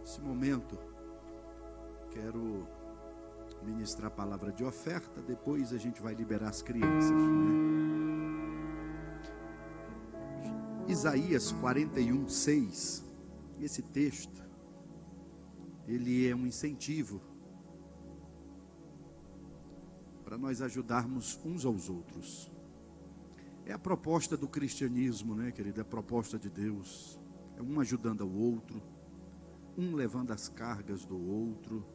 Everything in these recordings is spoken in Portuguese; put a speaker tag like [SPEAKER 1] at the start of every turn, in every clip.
[SPEAKER 1] Nesse momento, quero ministrar a palavra de oferta, depois a gente vai liberar as crianças, Isaías 41:6, esse texto, ele é um incentivo para nós ajudarmos uns aos outros. É a proposta do cristianismo, querido? É a proposta de Deus. É um ajudando ao outro, um levando as cargas do outro,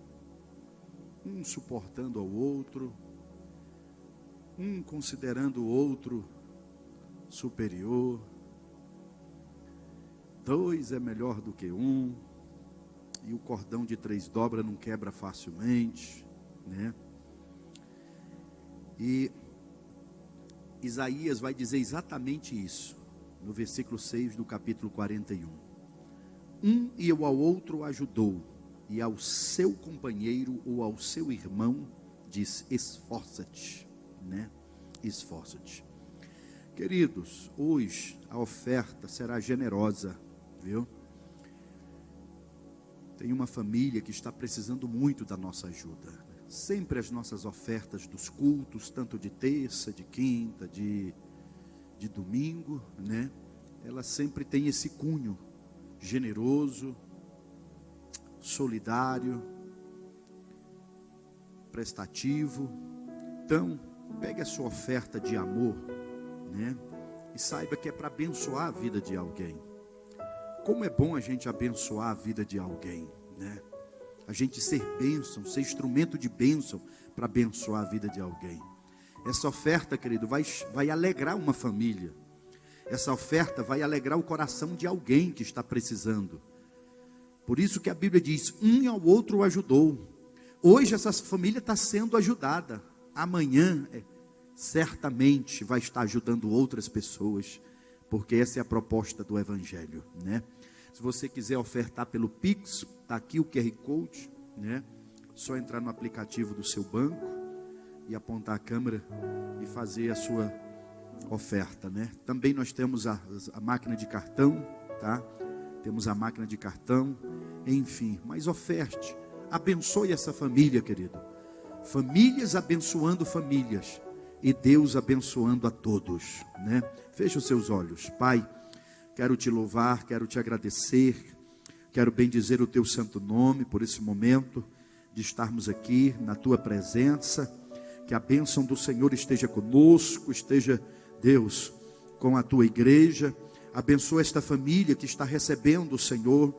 [SPEAKER 1] um suportando ao outro, um considerando o outro superior. Dois é melhor do que um, e o cordão de 3 dobras não quebra facilmente, E Isaías vai dizer exatamente isso, no versículo 6 do capítulo 41. Um e ao outro ajudou, e ao seu companheiro ou ao seu irmão diz: esforça-te, Esforça-te. Queridos, hoje a oferta será generosa, viu? Tem uma família que está precisando muito da nossa ajuda. Sempre as nossas ofertas dos cultos, tanto de terça, de quinta, de domingo, Ela sempre tem esse cunho generoso, solidário, prestativo. Então, pegue a sua oferta de amor, e saiba que é para abençoar a vida de alguém. Como é bom a gente abençoar a vida de alguém, A gente ser bênção, ser instrumento de bênção para abençoar a vida de alguém. Essa oferta, querido, vai alegrar uma família. Essa oferta vai alegrar o coração de alguém que está precisando. Por isso que a Bíblia diz: um ao outro ajudou. Hoje essa família está sendo ajudada. Amanhã, certamente vai estar ajudando outras pessoas. Porque essa é a proposta do Evangelho, Se você quiser ofertar pelo Pix, está aqui o QR Code, Só entrar no aplicativo do seu banco e apontar a câmera e fazer a sua oferta, Também nós temos a máquina de cartão, tá? Temos a máquina de cartão, enfim, mas oferte, abençoe essa família, querido. Famílias abençoando famílias e Deus abençoando a todos, Feche os seus olhos. Pai, quero te louvar, quero te agradecer, quero bendizer o teu santo nome por esse momento de estarmos aqui na tua presença. Que a bênção do Senhor esteja conosco, esteja, Deus, com a tua igreja. Abençoa esta família que está recebendo, Senhor,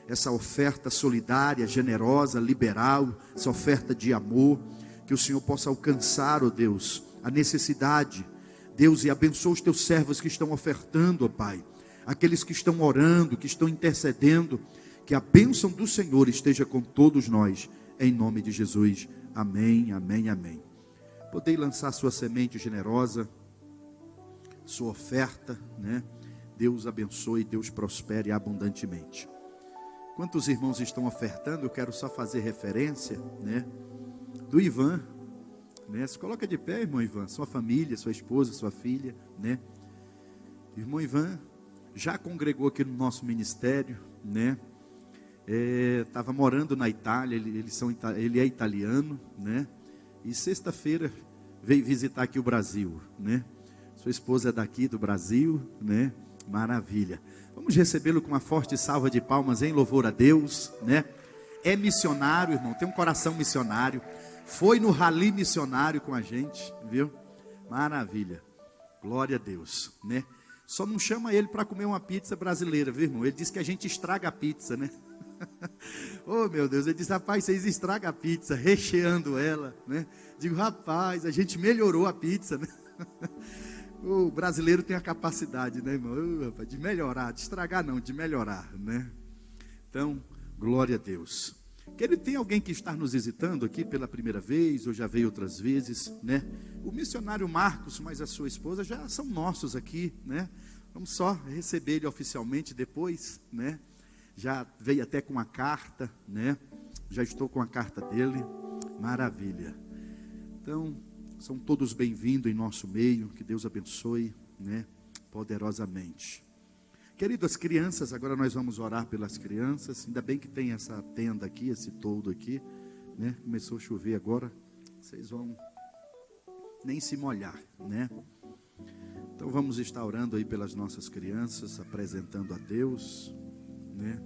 [SPEAKER 1] essa oferta solidária, generosa, liberal, essa oferta de amor. Que o Senhor possa alcançar, ó Deus, a necessidade, Deus, e abençoa os teus servos que estão ofertando, ó Pai. Aqueles que estão orando, que estão intercedendo, que a bênção do Senhor esteja com todos nós, em nome de Jesus, amém, amém, amém. Podei lançar sua semente generosa, sua oferta, Deus abençoe, Deus prospere abundantemente. Quantos irmãos estão ofertando? Eu quero só fazer referência, do Ivan, Se coloca de pé, irmão Ivan, sua família, sua esposa, sua filha, Irmão Ivan já congregou aqui no nosso ministério, Estava morando na Itália, ele é italiano, E sexta-feira veio visitar aqui o Brasil, Sua esposa é daqui do Brasil, Maravilha. Vamos recebê-lo com uma forte salva de palmas em louvor a Deus, É missionário, irmão, tem um coração missionário. Foi no rally missionário com a gente, viu? Maravilha. Glória a Deus, Só não chama ele para comer uma pizza brasileira, viu, irmão? Ele diz que a gente estraga a pizza, Oh, meu Deus, ele disse: rapaz, vocês estragam a pizza, recheando ela, Digo: rapaz, a gente melhorou a pizza, O brasileiro tem a capacidade, irmão? Rapaz, de melhorar, de estragar não, de melhorar, Então, glória a Deus. Querido, tem alguém que está nos visitando aqui pela primeira vez, ou já veio outras vezes, O missionário Marcos, mas a sua esposa já são nossos aqui, Vamos só receber ele oficialmente depois, Já veio até com a carta, Já estou com a carta dele. Maravilha. Então, são todos bem-vindos em nosso meio. Que Deus abençoe, poderosamente. Querido, as crianças, agora nós vamos orar pelas crianças. Ainda bem que tem essa tenda aqui, esse toldo aqui, né? Começou a chover agora, vocês vão nem se molhar, né? Então vamos estar orando aí pelas nossas crianças, apresentando a Deus, né?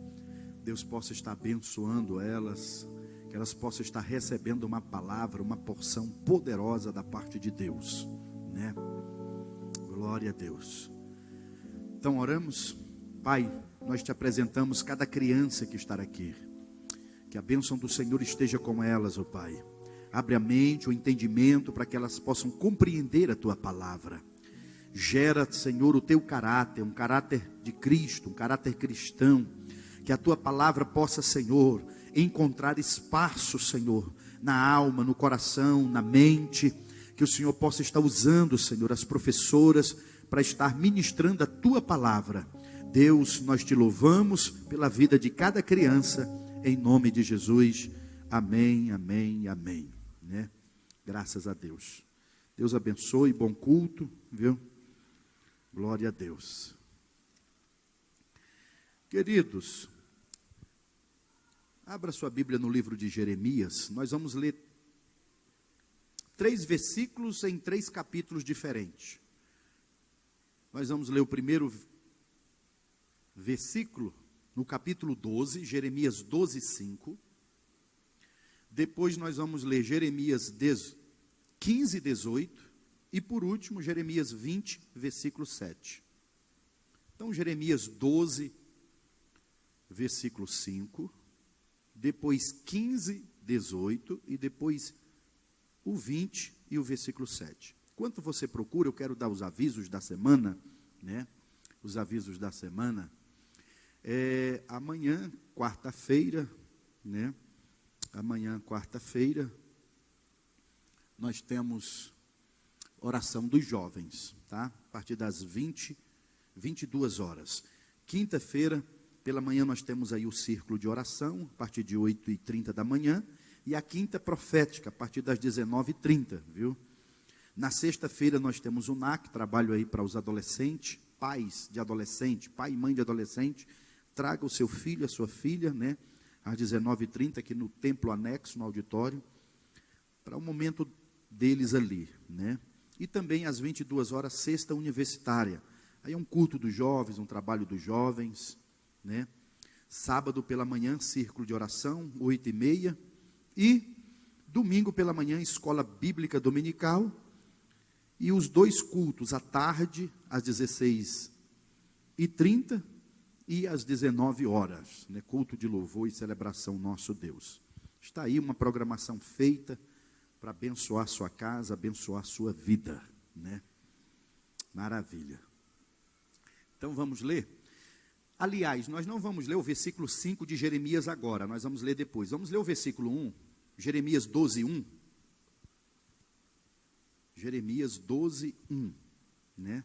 [SPEAKER 1] Deus possa estar abençoando elas, que elas possam estar recebendo uma palavra, uma porção poderosa da parte de Deus, né? Glória a Deus. Então oramos. Pai, nós te apresentamos cada criança que está aqui. Que a bênção do Senhor esteja com elas, ó Pai. Abre a mente, o entendimento, para que elas possam compreender a Tua palavra. Gera, Senhor, o Teu caráter, um caráter de Cristo, um caráter cristão. Que a Tua palavra possa, Senhor, encontrar espaço, Senhor, na alma, no coração, na mente. Que o Senhor possa estar usando, Senhor, as professoras para estar ministrando a Tua palavra. Deus, nós te louvamos pela vida de cada criança, em nome de Jesus. Amém, amém, amém, né? Graças a Deus. Deus abençoe, bom culto, viu? Glória a Deus. Queridos, abra sua Bíblia no livro de Jeremias. Nós vamos ler 3 versículos em 3 capítulos diferentes. Nós vamos ler o primeiro versículo no capítulo 12, Jeremias 12, 5. Depois nós vamos ler Jeremias 15, 18. E por último, Jeremias 20, versículo 7. Então, Jeremias 12, versículo 5. Depois 15, 18. E depois o 20 e o versículo 7. Enquanto você procura, eu quero dar os avisos da semana, né? Os avisos da semana. Amanhã, quarta-feira, né? Amanhã, quarta-feira, nós temos oração dos jovens, tá? A partir das 22 horas. Quinta-feira, pela manhã, nós temos aí o círculo de oração, a partir de 8h30 da manhã, e a quinta profética, a partir das 19h30, viu? Na sexta-feira, nós temos o NAC, trabalho aí para os adolescentes, pais de adolescente, pai e mãe de adolescente. Traga o seu filho, a sua filha, né, às 19h30, aqui no templo anexo, no auditório, para o momento deles ali, né? E também às 22 horas, sexta universitária. Aí é um culto dos jovens, um trabalho dos jovens, né? Sábado pela manhã, círculo de oração, 8h30. E domingo pela manhã, escola bíblica dominical. E os 2 cultos, à tarde, às 16h30. E às 19 horas, né, culto de louvor e celebração nosso Deus. Está aí uma programação feita para abençoar sua casa, abençoar sua vida, né? Maravilha. Então vamos ler. Aliás, nós não vamos ler o versículo 5 de Jeremias agora, nós vamos ler depois. Vamos ler o versículo 1, Jeremias 12, 1. Jeremias 12, 1, né?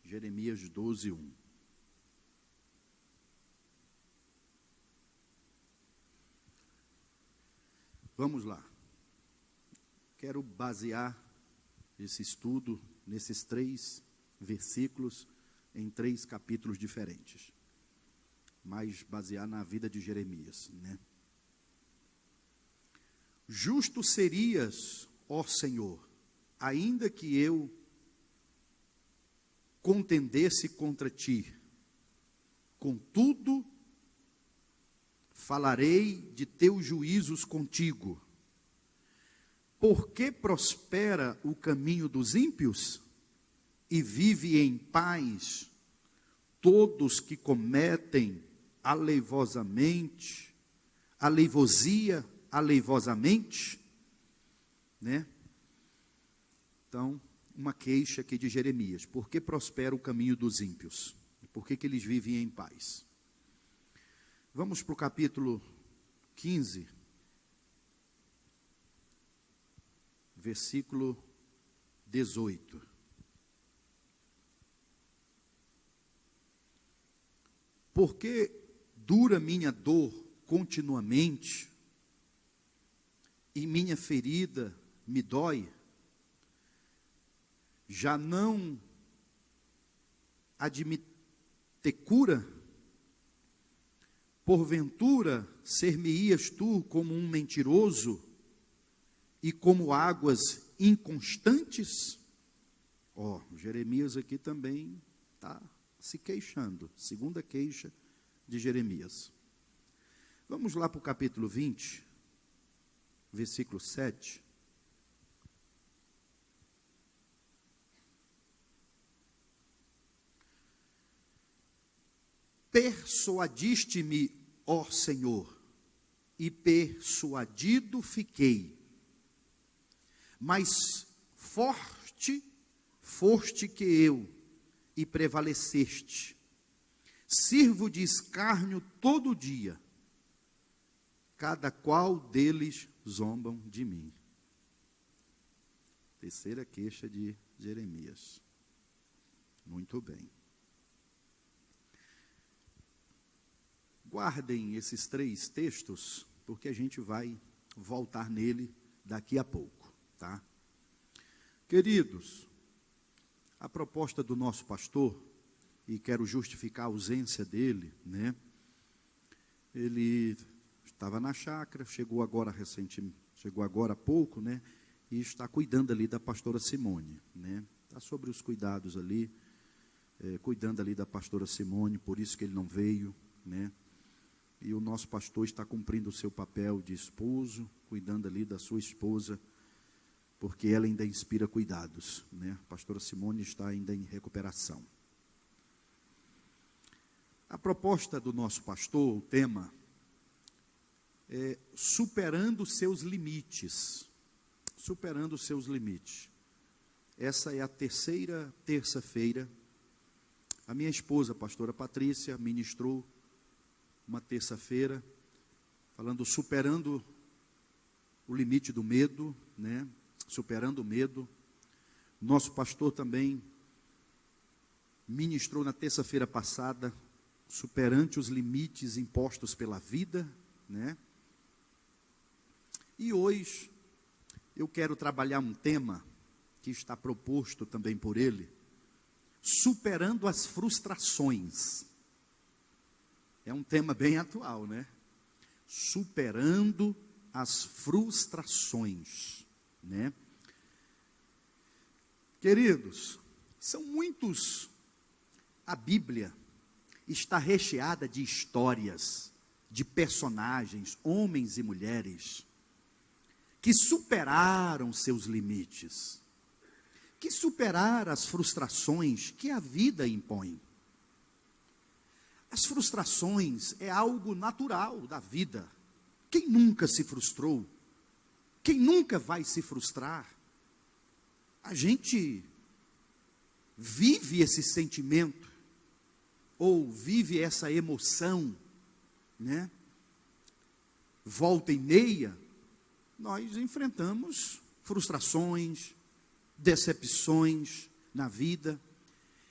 [SPEAKER 1] Jeremias 12, 1. Vamos lá. Quero basear esse estudo nesses 3 versículos em 3 capítulos diferentes. Mas basear na vida de Jeremias, né? Justo serias, ó Senhor, ainda que eu contendesse contra ti. Contudo, falarei de teus juízos contigo. Por que prospera o caminho dos ímpios e vive em paz todos que cometem aleivosamente, né? Então, uma queixa aqui de Jeremias. Por que prospera o caminho dos ímpios? Por que eles vivem em paz? Vamos para o capítulo 15, versículo 18. Porque dura minha dor continuamente, e minha ferida me dói, já não admite cura? Porventura, ser-me-ias tu como um mentiroso e como águas inconstantes? Jeremias aqui também está se queixando. Segunda queixa de Jeremias. Vamos lá para o capítulo 20, versículo 7. Persuadiste-me, ó Senhor, e persuadido fiquei. Mas forte foste que eu, e prevaleceste. Sirvo de escárnio todo dia, cada qual deles zombam de mim. Terceira queixa de Jeremias. Muito bem. Guardem esses 3 textos, porque a gente vai voltar nele daqui a pouco, tá? Queridos, a proposta do nosso pastor, e quero justificar a ausência dele, né? Ele estava na chácara, chegou agora há pouco, né? E está cuidando ali da pastora Simone, né? Está sobre os cuidados ali, cuidando ali da pastora Simone, por isso que ele não veio, né? E o nosso pastor está cumprindo o seu papel de esposo, cuidando ali da sua esposa, porque ela ainda inspira cuidados, né? A pastora Simone está ainda em recuperação. A proposta do nosso pastor, o tema, é superando seus limites. Superando os seus limites. Essa é a terceira terça-feira. A minha esposa, a pastora Patrícia, ministrou uma terça-feira, falando superando o limite do medo, né? Superando o medo. Nosso pastor também ministrou na terça-feira passada, superando os limites impostos pela vida, né? E hoje eu quero trabalhar um tema que está proposto também por ele, superando as frustrações. É um tema bem atual, né? Superando as frustrações, né? Queridos, são muitos. A Bíblia está recheada de histórias, de personagens, homens e mulheres, que superaram seus limites, que superaram as frustrações que a vida impõe. As frustrações é algo natural da vida. Quem nunca se frustrou? Quem nunca vai se frustrar? A gente vive esse sentimento, ou vive essa emoção, né? Volta e meia, nós enfrentamos frustrações, decepções na vida.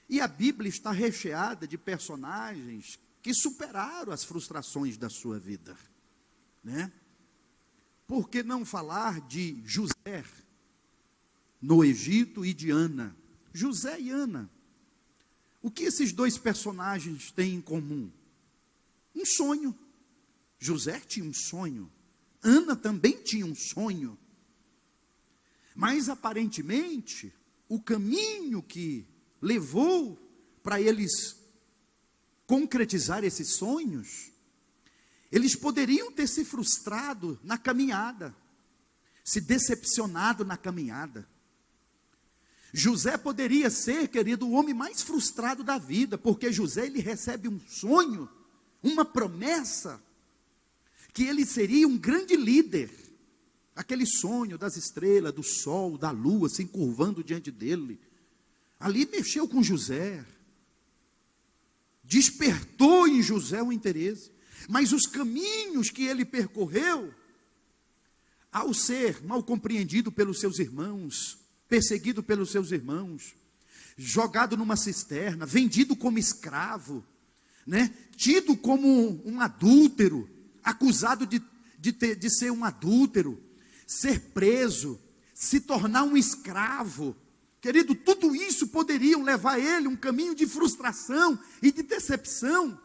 [SPEAKER 1] E a Bíblia está recheada de personagens que superaram as frustrações da sua vida, né? Por que não falar de José no Egito e de Ana? José e Ana. O que esses 2 personagens têm em comum? Um sonho. José tinha um sonho. Ana também tinha um sonho. Mas aparentemente, o caminho que levou para eles concretizar esses sonhos, eles poderiam ter se frustrado na caminhada, se decepcionado na caminhada. José poderia ser, querido, o homem mais frustrado da vida, porque José, ele recebe um sonho, uma promessa, que ele seria um grande líder. Aquele sonho das estrelas, do sol, da lua, se encurvando diante dele. Ali mexeu com José, despertou em José o interesse, mas os caminhos que ele percorreu, ao ser mal compreendido pelos seus irmãos, perseguido pelos seus irmãos, jogado numa cisterna, vendido como escravo, né? Tido como um adúltero, acusado de ser um adúltero, ser preso, se tornar um escravo. Querido, tudo isso poderiam levar ele um caminho de frustração e de decepção,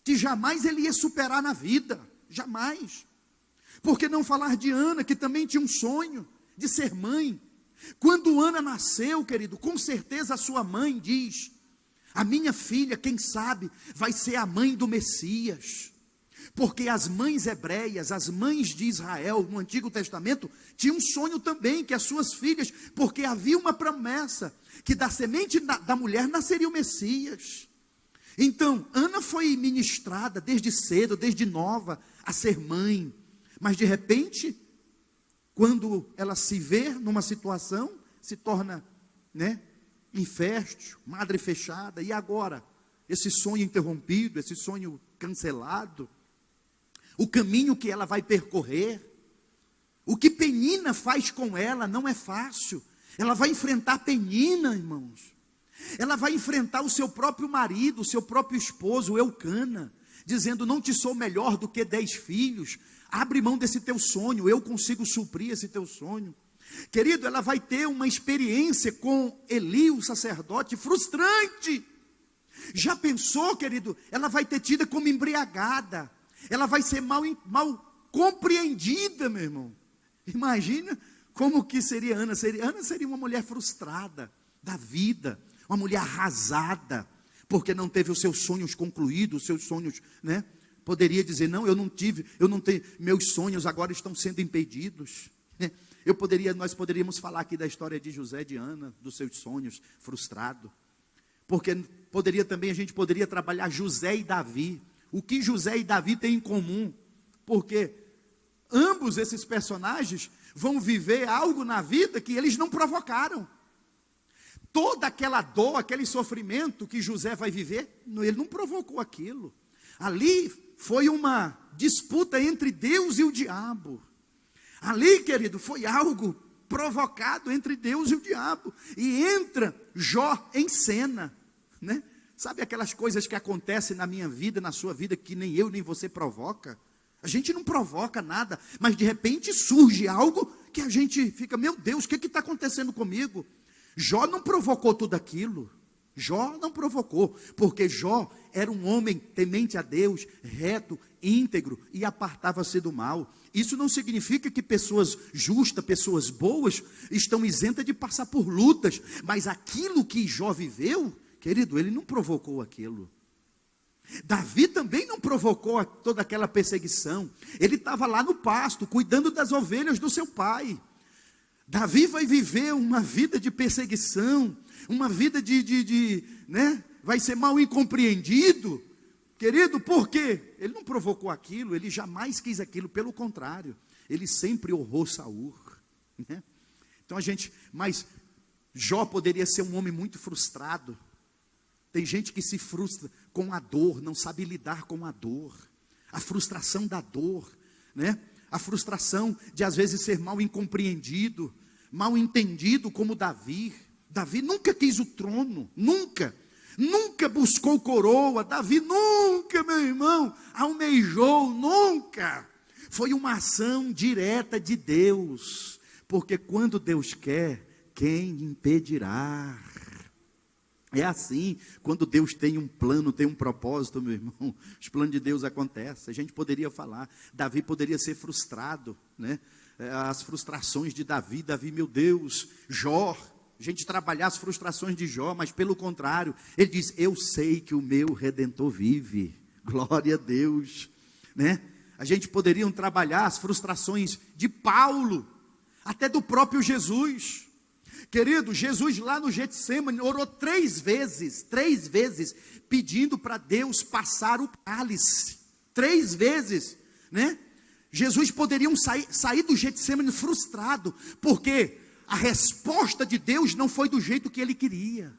[SPEAKER 1] que jamais ele ia superar na vida, jamais. Por que não falar de Ana, que também tinha um sonho de ser mãe? Quando Ana nasceu, querido, com certeza a sua mãe diz: a minha filha, quem sabe, vai ser a mãe do Messias. Porque as mães hebreias, as mães de Israel, no Antigo Testamento, tinham um sonho também, que as suas filhas, porque havia uma promessa, que da semente da mulher nasceria o Messias. Então, Ana foi ministrada desde cedo, desde nova, a ser mãe. Mas de repente, quando ela se vê numa situação, se torna, infértil, madre fechada. E agora, esse sonho interrompido, esse sonho cancelado, o caminho que ela vai percorrer, o que Penina faz com ela não é fácil. Ela vai enfrentar Penina, irmãos. Ela vai enfrentar o seu próprio marido, o seu próprio esposo, Eucana, dizendo: não te sou melhor do que 10 filhos, abre mão desse teu sonho, eu consigo suprir esse teu sonho. Querido, ela vai ter uma experiência com Eli, o sacerdote, frustrante. Já pensou, querido? Ela vai ter tido como embriagada, ela vai ser mal compreendida, meu irmão. Imagina como que seria Ana. Ana seria uma mulher frustrada da vida, uma mulher arrasada, porque não teve os seus sonhos concluídos, os seus sonhos, poderia dizer: não, eu não tenho, meus sonhos agora estão sendo impedidos. Nós poderíamos falar aqui da história de José, de Ana, dos seus sonhos frustrados, porque a gente poderia trabalhar José e Davi. O que José e Davi têm em comum? Porque ambos esses personagens vão viver algo na vida que eles não provocaram. Toda aquela dor, aquele sofrimento que José vai viver, ele não provocou aquilo. Ali foi uma disputa entre Deus e o diabo. Ali, querido, foi algo provocado entre Deus e o diabo. E entra Jó em cena, Sabe aquelas coisas que acontecem na minha vida, na sua vida, que nem eu nem você provoca? A gente não provoca nada, mas de repente surge algo que a gente fica: meu Deus, o que está acontecendo comigo? Jó não provocou tudo aquilo. Jó não provocou, porque Jó era um homem temente a Deus, reto, íntegro e apartava-se do mal. Isso não significa que pessoas justas, pessoas boas, estão isentas de passar por lutas, mas aquilo que Jó viveu, querido, ele não provocou aquilo. Davi também não provocou toda aquela perseguição. Ele estava lá no pasto, cuidando das ovelhas do seu pai. Davi vai viver uma vida de perseguição, uma vida vai ser mal incompreendido. Querido, por quê? Ele não provocou aquilo, ele jamais quis aquilo, pelo contrário, ele sempre honrou Saul. Então mas Jó poderia ser um homem muito frustrado. Tem gente que se frustra com a dor, não sabe lidar com a dor, a frustração da dor, a frustração de às vezes ser mal incompreendido, mal entendido, como Davi. Davi nunca quis o trono, nunca buscou coroa. Davi nunca, meu irmão, almejou, nunca. Foi uma ação direta de Deus, porque quando Deus quer, quem impedirá? É assim, quando Deus tem um plano, tem um propósito, meu irmão, os planos de Deus acontecem. A gente poderia falar, Davi poderia ser frustrado, as frustrações de Davi, meu Deus, Jó, a gente trabalhar as frustrações de Jó, mas pelo contrário, ele diz: eu sei que o meu Redentor vive, glória a Deus, A gente poderia trabalhar as frustrações de Paulo, até do próprio Jesus. Querido, Jesus lá no Getsêmani orou 3 vezes, pedindo para Deus passar o cálice, 3 vezes, Jesus poderia sair do Getsêmani frustrado, porque a resposta de Deus não foi do jeito que ele queria.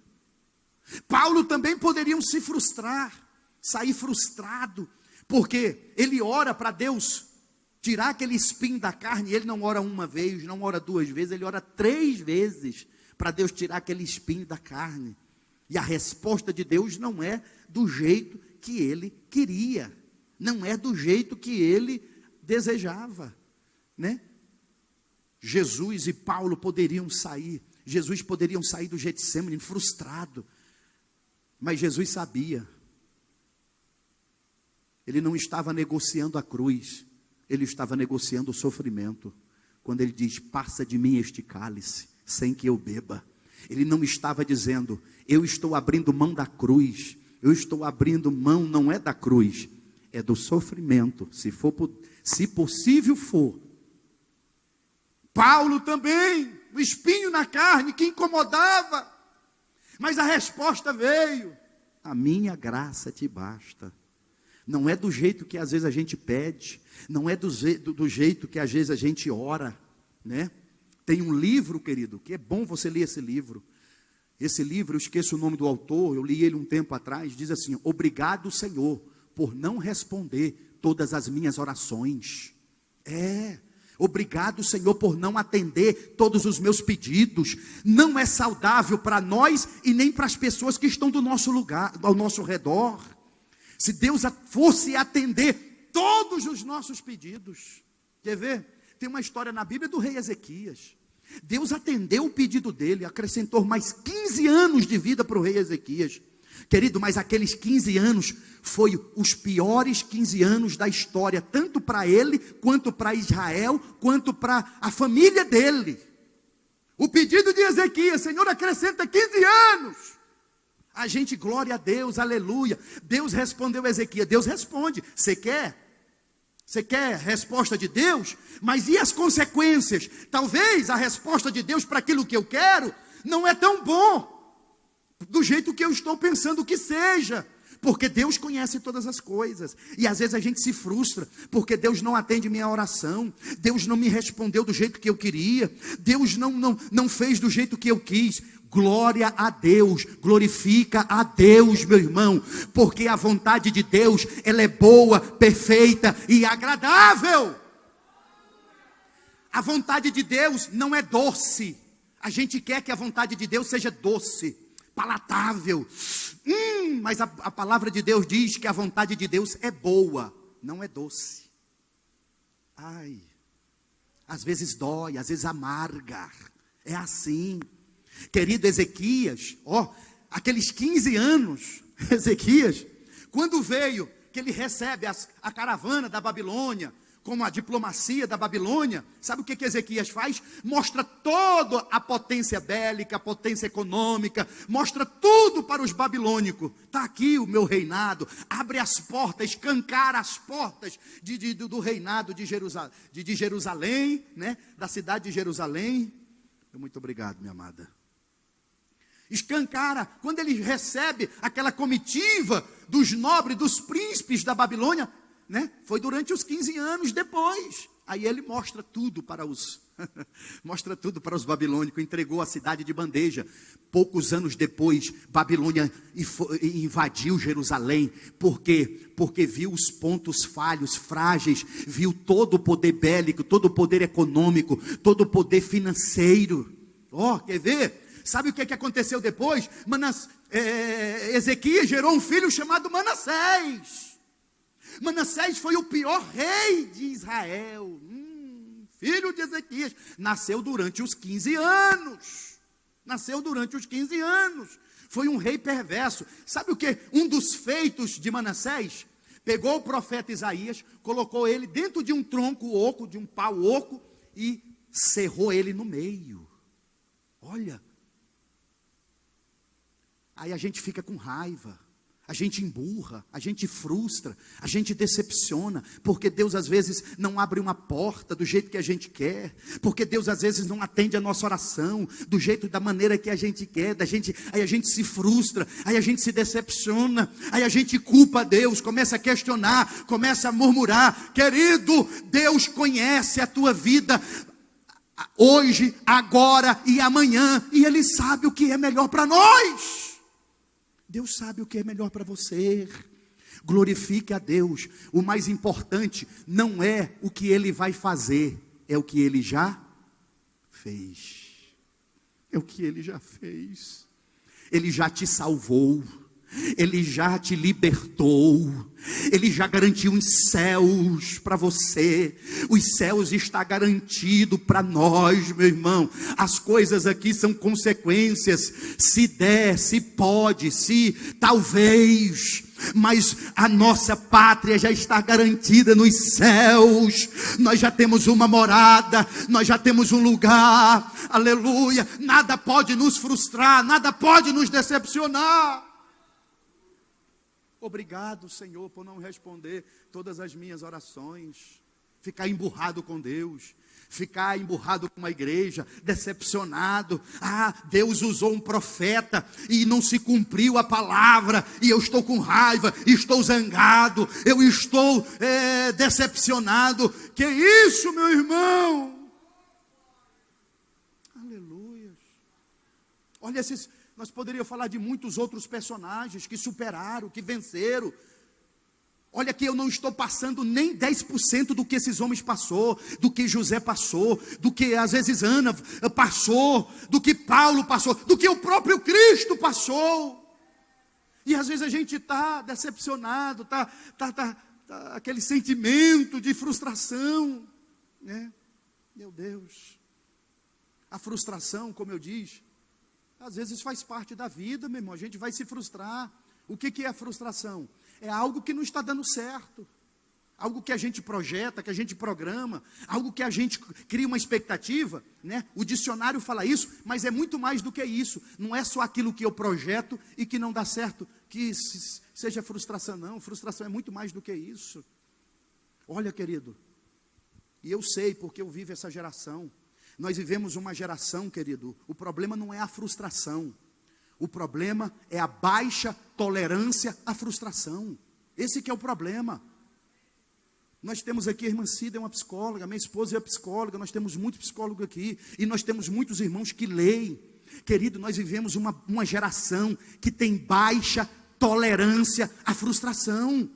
[SPEAKER 1] Paulo também poderia se frustrar, sair frustrado, porque ele ora para Deus tirar aquele espinho da carne. Ele não ora uma vez, não ora 2 vezes, ele ora 3 vezes para Deus tirar aquele espinho da carne. E a resposta de Deus não é do jeito que ele queria, não é do jeito que ele desejava, Jesus e Paulo poderiam sair Jesus poderiam sair do Getsemane frustrado, mas Jesus sabia. Ele não estava negociando a cruz, ele estava negociando o sofrimento. Quando ele diz, passa de mim este cálice, sem que eu beba. Ele não estava dizendo, eu estou abrindo mão da cruz. Eu estou abrindo mão, não é da cruz, é do sofrimento, se possível for. Paulo também, o espinho na carne que incomodava. Mas a resposta veio, a minha graça te basta. Não é do jeito que às vezes a gente pede, não é do jeito que às vezes a gente ora, né? Tem um livro, querido, que é bom você ler esse livro. Esse livro, eu esqueço o nome do autor, eu li ele um tempo atrás, diz assim, obrigado, Senhor, por não responder todas as minhas orações. Obrigado, Senhor, por não atender todos os meus pedidos. Não é saudável para nós e nem para as pessoas que estão do nosso lugar, ao nosso redor. Se Deus fosse atender todos os nossos pedidos. Quer ver? Tem uma história na Bíblia do rei Ezequias. Deus atendeu o pedido dele, acrescentou mais 15 anos de vida para o rei Ezequias. Querido, mas aqueles 15 anos foi os piores 15 anos da história, tanto para ele, quanto para Israel, quanto para a família dele. O pedido de Ezequias, Senhor, acrescenta 15 anos. A gente, glória a Deus, aleluia. Deus respondeu a Ezequias, Deus responde, você quer? Você quer resposta de Deus? Mas e as consequências? Talvez a resposta de Deus para aquilo que eu quero não é tão bom do jeito que eu estou pensando que seja, porque Deus conhece todas as coisas, e às vezes a gente se frustra, porque Deus não atende minha oração, Deus não me respondeu do jeito que eu queria, Deus não fez do jeito que eu quis. Glória a Deus, glorifica a Deus, meu irmão, porque a vontade de Deus, ela é boa, perfeita e agradável. A vontade de Deus não é doce, a gente quer que a vontade de Deus seja doce, palatável, mas a palavra de Deus diz que a vontade de Deus é boa, não é doce. Às vezes dói, às vezes amarga, é assim. Querido Ezequias, aqueles 15 anos, Ezequias, quando veio, que ele recebe a caravana da Babilônia, como a diplomacia da Babilônia, sabe o que Ezequias faz? Mostra toda a potência bélica, a potência econômica, mostra tudo para os babilônicos. Está aqui o meu reinado, abre as portas, escancara as portas do reinado de Jerusalém, né? Da cidade de Jerusalém. Muito obrigado, minha amada. Escancara, quando ele recebe aquela comitiva dos nobres, dos príncipes da Babilônia, né? Foi durante os 15 anos depois. Aí ele mostra tudo para os babilônicos, entregou a cidade de bandeja. Poucos anos depois, Babilônia invadiu Jerusalém. Por quê? Porque viu os pontos falhos, frágeis, viu todo o poder bélico, todo o poder econômico, todo o poder financeiro. Quer ver? Sabe o que aconteceu depois? Ezequias gerou um filho chamado Manassés. Manassés foi o pior rei de Israel. Filho de Ezequias. Nasceu durante os 15 anos. Foi um rei perverso. Sabe o que? Um dos feitos de Manassés, pegou o profeta Isaías, colocou ele dentro de um tronco oco, de um pau oco, e cerrou ele no meio. Olha. Aí a gente fica com raiva, a gente emburra, a gente frustra, a gente decepciona, porque Deus às vezes não abre uma porta do jeito que a gente quer, porque Deus às vezes não atende a nossa oração do jeito, da maneira que a gente quer, aí a gente se frustra, aí a gente se decepciona, aí a gente culpa Deus, começa a questionar, começa a murmurar. Querido, Deus conhece a tua vida hoje, agora e amanhã, e Ele sabe o que é melhor para nós. Deus sabe o que é melhor para você. Glorifique a Deus. O mais importante não é o que Ele vai fazer, é o que Ele já fez. É o que Ele já fez. Ele já te salvou. Ele já te libertou. Ele já garantiu os céus para você. Os céus está garantido para nós, meu irmão. As coisas aqui são consequências. Se der, se pode, se talvez. Mas a nossa pátria já está garantida nos céus. Nós já temos uma morada, nós já temos um lugar. Aleluia. Nada pode nos frustrar, nada pode nos decepcionar. Obrigado, Senhor, por não responder todas as minhas orações. Ficar emburrado com Deus, ficar emburrado com a igreja, decepcionado. Deus usou um profeta e não se cumpriu a palavra, e eu estou com raiva, estou zangado, eu estou decepcionado. Que isso, meu irmão? Aleluia. Olha esses... Nós poderíamos falar de muitos outros personagens que superaram, que venceram. Olha que eu não estou passando nem 10% do que esses homens passou, do que José passou, do que às vezes Ana passou, do que Paulo passou, do que o próprio Cristo passou. E às vezes a gente está decepcionado, está aquele sentimento de frustração, né? Meu Deus, a frustração, como eu disse, às vezes faz parte da vida, meu irmão. A gente vai se frustrar. O que é a frustração? É algo que não está dando certo. Algo que a gente projeta, que a gente programa. Algo que a gente cria uma expectativa, né? O dicionário fala isso, mas é muito mais do que isso. Não é só aquilo que eu projeto e que não dá certo, que seja frustração, não. Frustração é muito mais do que isso. Olha, querido, e eu sei porque eu vivo essa geração. Nós vivemos uma geração, querido, o problema não é a frustração. O problema é a baixa tolerância à frustração. Esse que é o problema. Nós temos aqui a irmã Cida, é uma psicóloga, minha esposa é psicóloga, nós temos muitos psicólogos aqui, e nós temos muitos irmãos que leem. Querido, nós vivemos uma geração que tem baixa tolerância à frustração.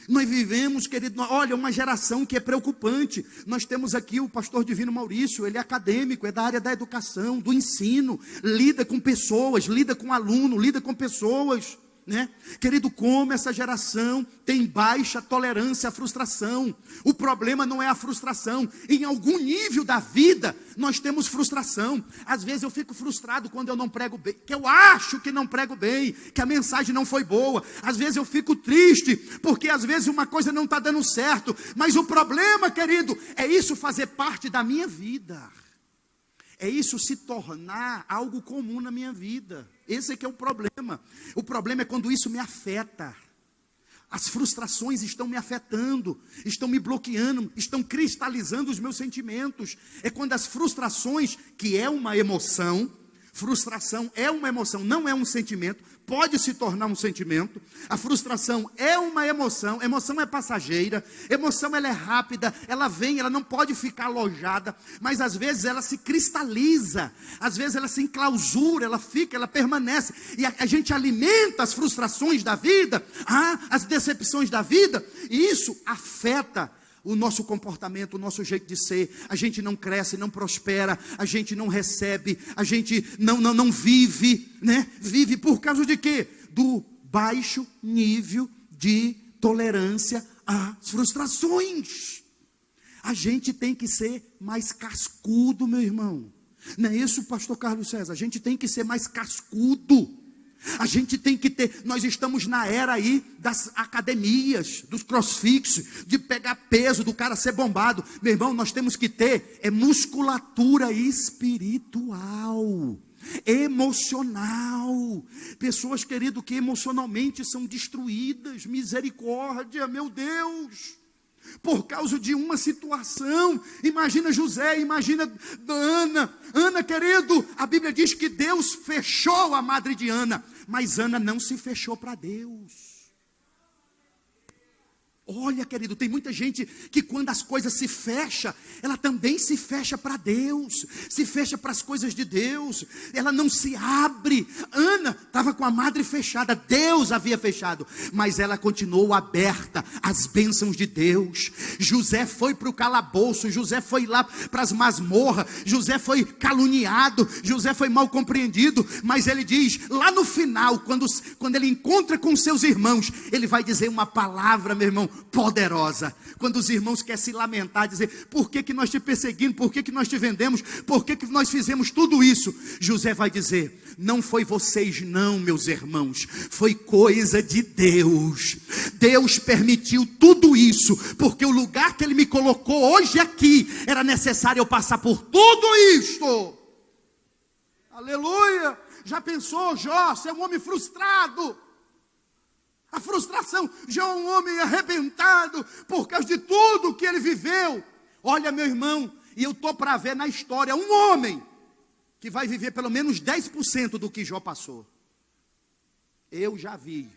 [SPEAKER 1] Nós vivemos, querido, olha, uma geração que é preocupante. Nós temos aqui o pastor Divino Maurício, ele é acadêmico, é da área da educação, do ensino, lida com pessoas, lida com aluno, lida com pessoas, né? Querido, como essa geração tem baixa tolerância à frustração. O problema não é a frustração. Em algum nível da vida nós temos frustração. Às vezes eu fico frustrado quando eu não prego bem, que eu acho que não prego bem, que a mensagem não foi boa. Às vezes eu fico triste porque às vezes uma coisa não está dando certo. Mas o problema, querido, é isso fazer parte da minha vida. É isso se tornar algo comum na minha vida. Esse é que é o problema. O problema é quando isso me afeta. As frustrações estão me afetando, estão me bloqueando, estão cristalizando os meus sentimentos. É quando as frustrações, que é uma emoção, frustração é uma emoção, não é um sentimento, pode se tornar um sentimento. A frustração é uma emoção, emoção é passageira, emoção ela é rápida, ela vem, ela não pode ficar alojada, mas às vezes ela se cristaliza, às vezes ela se enclausura, ela fica, ela permanece, e a gente alimenta as frustrações da vida, as decepções da vida, e isso afeta o nosso comportamento, o nosso jeito de ser. A gente não cresce, não prospera, a gente não recebe, a gente não vive, né? Vive por causa de quê? Do baixo nível de tolerância às frustrações. A gente tem que ser mais cascudo, meu irmão. Não é isso, pastor Carlos César? A gente tem que ser mais cascudo. A gente tem que ter, nós estamos na era aí das academias, dos crossfits, de pegar peso, do cara ser bombado. Meu irmão, nós temos que ter musculatura espiritual, emocional. Pessoas, querido, que emocionalmente são destruídas, misericórdia, meu Deus. Por causa de uma situação. Imagina José, imagina Ana. Ana, querido, a Bíblia diz que Deus fechou a madre de Ana, mas Ana não se fechou para Deus. Olha, querido, tem muita gente que quando as coisas se fecham, ela também se fecha para Deus, se fecha para as coisas de Deus, ela não se abre. Ana estava com a madre fechada, Deus havia fechado, mas ela continuou aberta às bênçãos de Deus. José foi para o calabouço, José foi lá para as masmorras, José foi caluniado, José foi mal compreendido, mas ele diz, lá no final, quando ele encontra com seus irmãos, ele vai dizer uma palavra, meu irmão, poderosa. Quando os irmãos querem se lamentar, dizer, por que nós te perseguimos, por que nós te vendemos, por que nós fizemos tudo isso? José vai dizer, não foi vocês não, meus irmãos, foi coisa de Deus. Deus permitiu tudo isso, porque o lugar que Ele me colocou hoje aqui, era necessário eu passar por tudo isto. Aleluia. Já pensou, Jó, ser um homem frustrado? A frustração, já é um homem arrebentado por causa de tudo que ele viveu. Olha, meu irmão, e eu estou para ver na história um homem que vai viver pelo menos 10% do que Jó passou. Eu já vi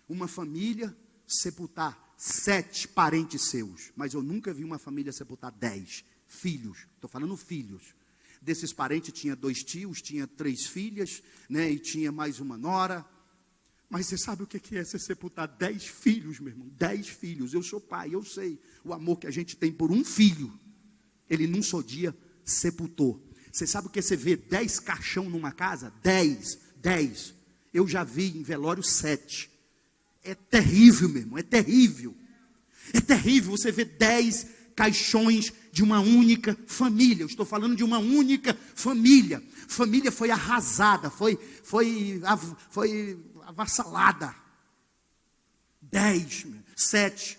[SPEAKER 1] uma família sepultar 7 parentes seus, mas eu nunca vi uma família sepultar 10 filhos. Estou falando filhos. Desses parentes tinha 2 tios, tinha 3 filhas, né, e tinha mais uma nora. Mas você sabe o que é você sepultar 10 filhos, meu irmão? 10 filhos. Eu sou pai, eu sei o amor que a gente tem por um filho. Ele num só dia sepultou. Você sabe o que você vê 10 caixão numa casa? 10. Eu já vi em velório 7. É terrível, meu irmão, é terrível. É terrível você ver 10 caixões de uma única família. Eu estou falando de uma única família. Família foi arrasada, foi avassalada. 10, 7.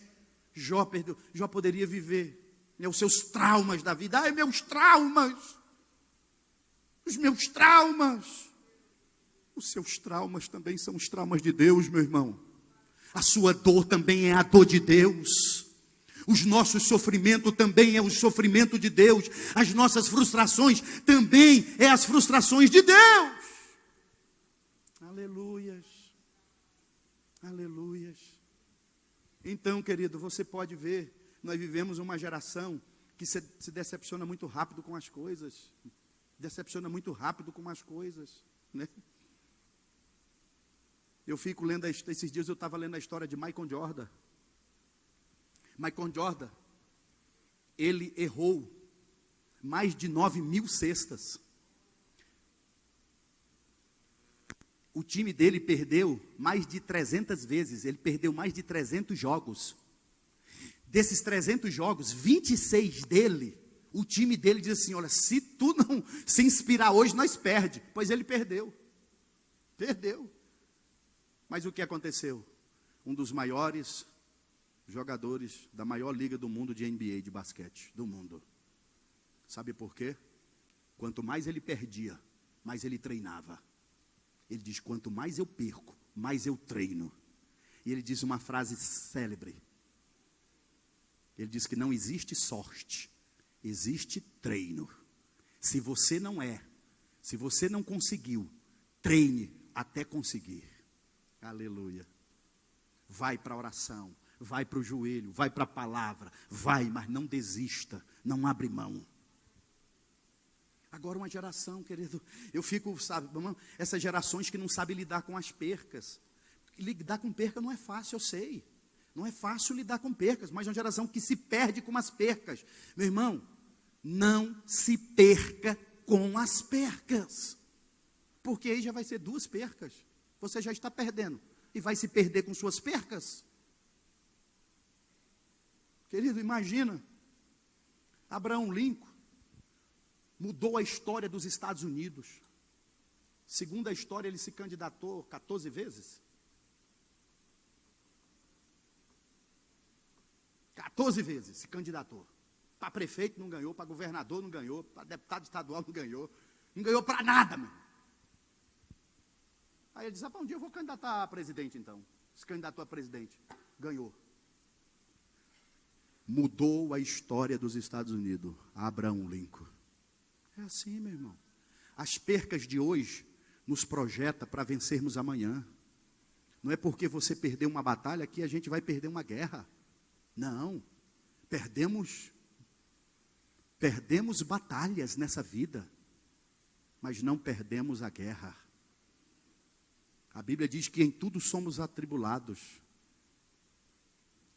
[SPEAKER 1] Jó perdeu. Jó poderia viver, né, os seus traumas da vida. Ai, meus traumas. Os meus traumas. Os seus traumas também são os traumas de Deus, meu irmão. A sua dor também é a dor de Deus. Os nossos sofrimentos também é o sofrimento de Deus. As nossas frustrações também é as frustrações de Deus. Aleluias. Aleluias. Então, querido, você pode ver, nós vivemos uma geração que se decepciona muito rápido com as coisas. Decepciona muito rápido com as coisas, né? Eu fico lendo, esses dias eu estava lendo a história de Michael Jordan. Michael Jordan, ele errou mais de 9.000 cestas. O time dele perdeu mais de 300 vezes, ele perdeu mais de 300 jogos. Desses 300 jogos, 26 dele, o time dele diz assim, olha, se tu não se inspirar hoje, nós perde. Pois ele perdeu. Perdeu. Mas o que aconteceu? Um dos maiores jogadores da maior liga do mundo de NBA, de basquete, do mundo. Sabe por quê? Quanto mais ele perdia, mais ele treinava. Ele diz, quanto mais eu perco, mais eu treino. E ele diz uma frase célebre. Ele diz que não existe sorte, existe treino. Se você não conseguiu, treine até conseguir. Aleluia. Vai para a oração, vai para o joelho, vai para a palavra, vai, mas não desista, não abre mão. Agora uma geração, querido, eu fico, sabe, essas gerações que não sabem lidar com as percas. Lidar com perca não é fácil, eu sei. Não é fácil lidar com percas, mas é uma geração que se perde com as percas. Meu irmão, não se perca com as percas. Porque aí já vai ser 2 percas. Você já está perdendo e vai se perder com suas percas. Querido, imagina, Abraham Lincoln mudou a história dos Estados Unidos. Segundo a história, ele se candidatou 14 vezes. 14 vezes se candidatou. Para prefeito não ganhou, para governador não ganhou, para deputado estadual não ganhou para nada, meu. Aí ele disse, um dia eu vou candidatar a presidente então. Se candidatou a presidente, ganhou. Mudou a história dos Estados Unidos, Abraham Lincoln. É assim, meu irmão. As percas de hoje nos projeta para vencermos amanhã. Não é porque você perdeu uma batalha que a gente vai perder uma guerra. Não, perdemos batalhas nessa vida, mas não perdemos a guerra. A Bíblia diz que em tudo somos atribulados,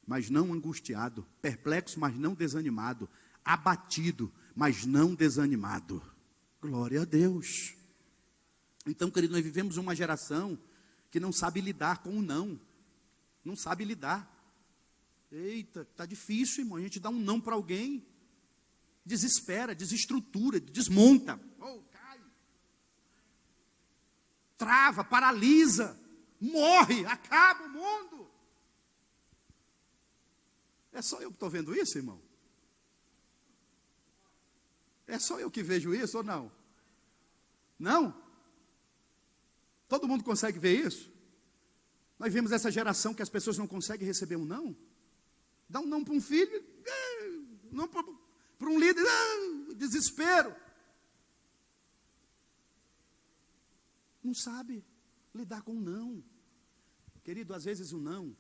[SPEAKER 1] mas não angustiado, perplexo, mas não desanimado, abatido, mas não desanimado. Glória a Deus. Então, querido, nós vivemos uma geração que não sabe lidar com o não. Não sabe lidar. Eita, está difícil, irmão. A gente dá um não para alguém, desespera, desestrutura, desmonta. Oh, cai. Trava, paralisa, morre, acaba o mundo. É só eu que estou vendo isso, irmão? É só eu que vejo isso ou não? Não? Todo mundo consegue ver isso? Nós vemos essa geração que as pessoas não conseguem receber um não. Dá um não para um filho, não para um líder, desespero. Não sabe lidar com o não. Querido, às vezes o não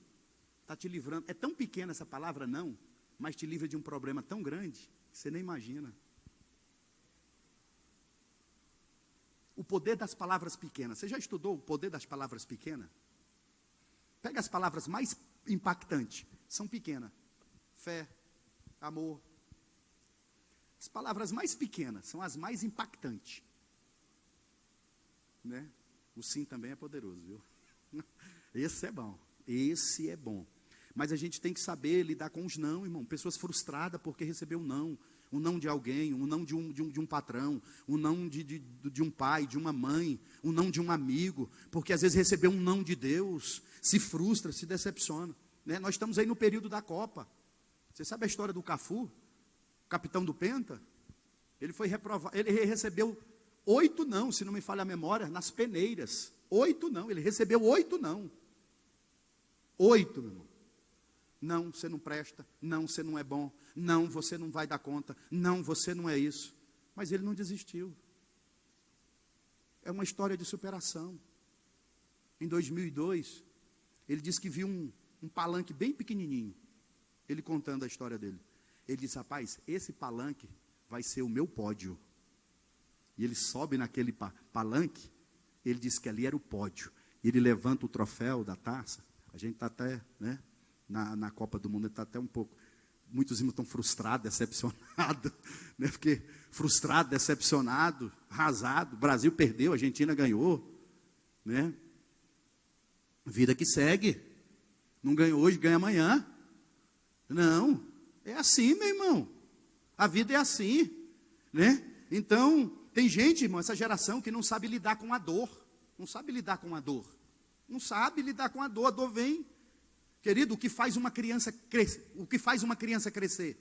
[SPEAKER 1] está te livrando. É tão pequena essa palavra não, mas te livra de um problema tão grande que você nem imagina. O poder das palavras pequenas. Você já estudou o poder das palavras pequenas? Pega as palavras mais impactantes. São pequenas. Fé, amor. As palavras mais pequenas são as mais impactantes. Né? O sim também é poderoso, viu? Esse é bom. Esse é bom. Mas a gente tem que saber lidar com os não, irmão. Pessoas frustradas porque recebeu um não. Um não de alguém, um não de um patrão, um não de um pai, de uma mãe, um não de um amigo, porque às vezes recebeu um não de Deus, se frustra, se decepciona. Né? Nós estamos aí no período da Copa. Você sabe a história do Cafu, capitão do Penta? Ele foi reprovado, ele recebeu 8 não, se não me falha a memória, nas peneiras. 8 não, ele recebeu 8 não. 8, meu irmão. Não, você não presta. Não, você não é bom. Não, você não vai dar conta. Não, você não é isso. Mas ele não desistiu. É uma história de superação. Em 2002, ele disse que viu um palanque bem pequenininho. Ele contando a história dele. Ele disse, rapaz, esse palanque vai ser o meu pódio. E ele sobe naquele palanque. Ele disse que ali era o pódio. E ele levanta o troféu da taça. A gente está até, né? Na Copa do Mundo, ele está até um pouco, muitos irmãos estão frustrados, decepcionados, né? Porque frustrado, decepcionado, arrasado, o Brasil perdeu, a Argentina ganhou, né? Vida que segue, não ganhou hoje, ganha amanhã. Não, é assim, meu irmão, a vida é assim, né? Então, tem gente, irmão, essa geração que não sabe lidar com a dor, não sabe lidar com a dor, não sabe lidar com a dor vem. Querido, o que faz uma criança crescer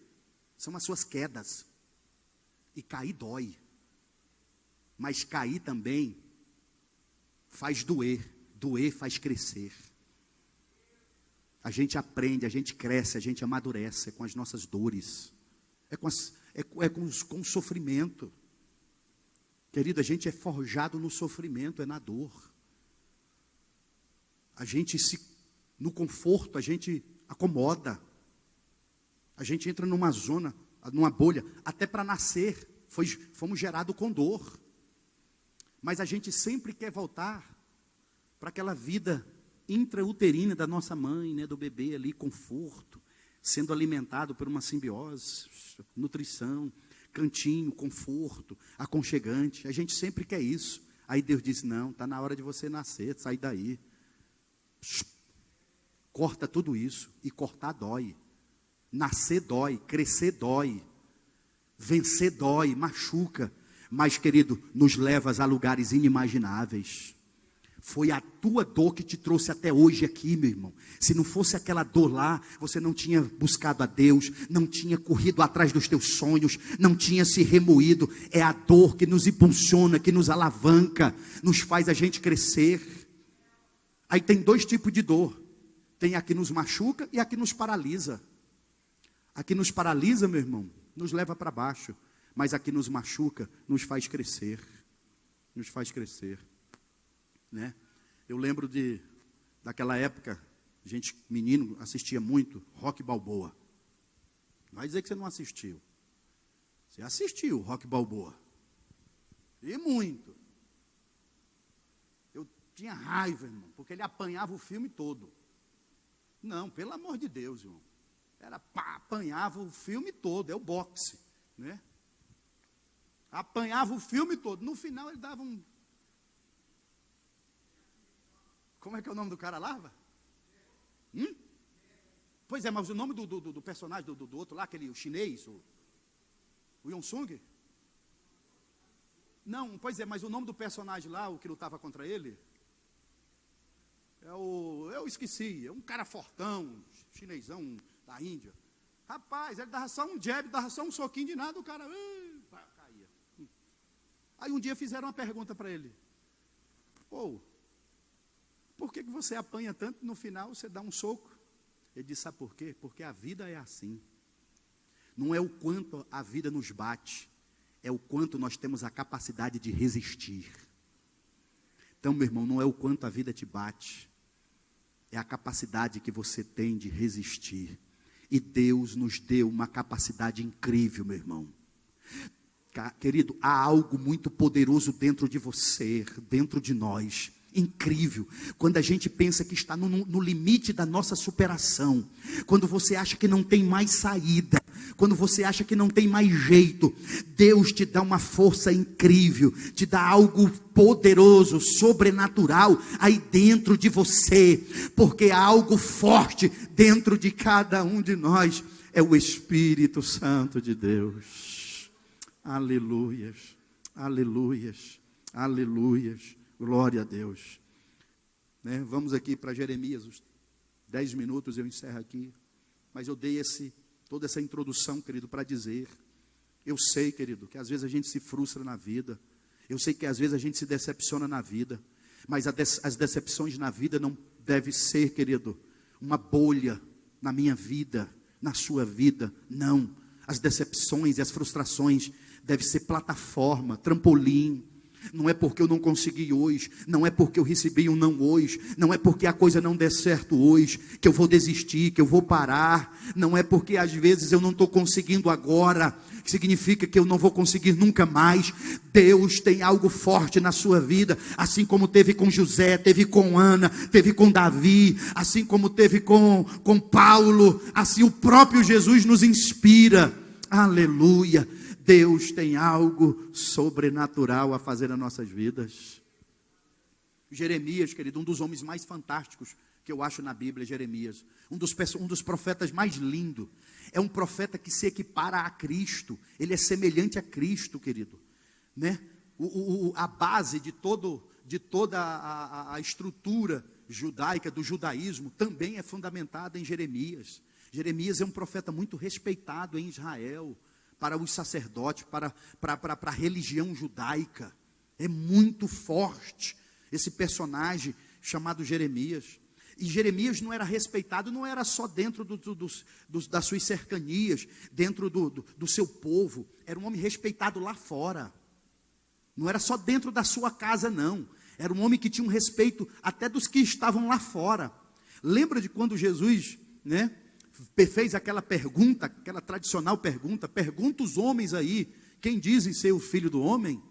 [SPEAKER 1] são as suas quedas. E cair dói. Mas cair também faz doer. Doer faz crescer. A gente aprende, a gente cresce, a gente amadurece com as nossas dores. Com o sofrimento. Querido, a gente é forjado no sofrimento, é na dor. No conforto, a gente acomoda. A gente entra numa zona, numa bolha. Até para nascer, fomos gerados com dor. Mas a gente sempre quer voltar para aquela vida intrauterina da nossa mãe, né, do bebê ali, conforto, sendo alimentado por uma simbiose, nutrição, cantinho, conforto, aconchegante. A gente sempre quer isso. Aí Deus diz, não, está na hora de você nascer, sair daí. Corta tudo isso, e cortar dói. Nascer dói, crescer dói. Vencer dói, machuca. Mas, querido, nos levas a lugares inimagináveis. Foi a tua dor que te trouxe até hoje aqui, meu irmão. Se não fosse aquela dor lá, você não tinha buscado a Deus, não tinha corrido atrás dos teus sonhos, não tinha se remoído. É a dor que nos impulsiona, que nos alavanca, nos faz a gente crescer. Aí tem 2 tipos de dor. Tem a que nos machuca e a que nos paralisa. A que nos paralisa, meu irmão, nos leva para baixo. Mas a que nos machuca, nos faz crescer. Nos faz crescer. Né? Eu lembro daquela época, gente, menino, assistia muito Rock Balboa. Não vai dizer que você não assistiu. Você assistiu Rock Balboa. E muito. Eu tinha raiva, irmão, porque ele apanhava o filme todo. Não, pelo amor de Deus, irmão. Apanhava o filme todo, é o boxe, né? Apanhava o filme todo. No final ele dava um... Como é que é o nome do cara lá? Pois é, mas o nome do personagem, do outro lá, aquele o chinês, o Yong-Sung? Não, pois é, mas o nome do personagem lá, o que lutava contra ele, eu esqueci, é um cara fortão, chinesão da Índia. Rapaz, ele dava só um jab, dava só um soquinho de nada, o cara caía. Aí um dia fizeram uma pergunta para ele. Pô, por que você apanha tanto, no final você dá um soco? Ele disse, sabe por quê? Porque a vida é assim. Não é o quanto a vida nos bate, é o quanto nós temos a capacidade de resistir. Então, meu irmão, não é o quanto a vida te bate, é a capacidade que você tem de resistir. E Deus nos deu uma capacidade incrível, meu irmão. Querido, há algo muito poderoso dentro de você, dentro de nós. Incrível, quando a gente pensa que está no limite da nossa superação, quando você acha que não tem mais saída, quando você acha que não tem mais jeito, Deus te dá uma força incrível, te dá algo poderoso, sobrenatural aí dentro de você, porque há algo forte dentro de cada um de nós, é o Espírito Santo de Deus. Aleluias, aleluias, aleluias. Glória a Deus. Né? Vamos aqui para Jeremias, os 10 minutos eu encerro aqui. Mas eu dei toda essa introdução, querido, para dizer. Eu sei, querido, que às vezes a gente se frustra na vida. Eu sei que às vezes a gente se decepciona na vida. Mas as decepções na vida não devem ser, querido, uma bolha na minha vida, na sua vida. Não. As decepções e as frustrações devem ser plataforma, trampolim. Não é porque eu não consegui hoje, não é porque eu recebi um não hoje, não é porque a coisa não der certo hoje, que eu vou desistir, que eu vou parar, não é porque às vezes eu não estou conseguindo agora, que significa que eu não vou conseguir nunca mais. Deus tem algo forte na sua vida, assim como teve com José, teve com Ana, teve com Davi, assim como teve com Paulo, assim o próprio Jesus nos inspira. Aleluia. Deus tem algo sobrenatural a fazer nas nossas vidas. Jeremias, querido, um dos homens mais fantásticos que eu acho na Bíblia, Jeremias. Um dos profetas mais lindos. É um profeta que se equipara a Cristo. Ele é semelhante a Cristo, querido. Né? A base de toda a estrutura judaica, do judaísmo, também é fundamentada em Jeremias. Jeremias é um profeta muito respeitado em Israel, para os sacerdotes, para a religião judaica. É muito forte esse personagem chamado Jeremias. E Jeremias não era respeitado, não era só dentro das suas cercanias, dentro do seu povo. Era um homem respeitado lá fora. Não era só dentro da sua casa, não. Era um homem que tinha um respeito até dos que estavam lá fora. Lembra de quando Jesus, né, fez aquela pergunta, aquela tradicional pergunta, pergunta os homens aí, quem dizem ser o filho do homem?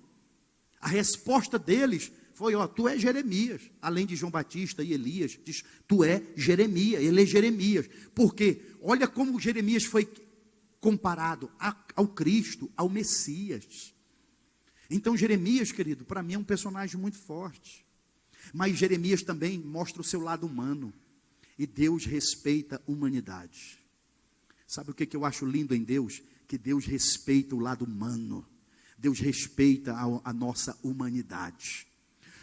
[SPEAKER 1] A resposta deles foi, tu é Jeremias, além de João Batista e Elias, diz, tu é Jeremias, ele é Jeremias, porque olha como Jeremias foi comparado ao Cristo, ao Messias. Então Jeremias, querido, para mim é um personagem muito forte, mas Jeremias também mostra o seu lado humano. E Deus respeita a humanidade. Sabe o que eu acho lindo em Deus? Que Deus respeita o lado humano. Deus respeita a nossa humanidade.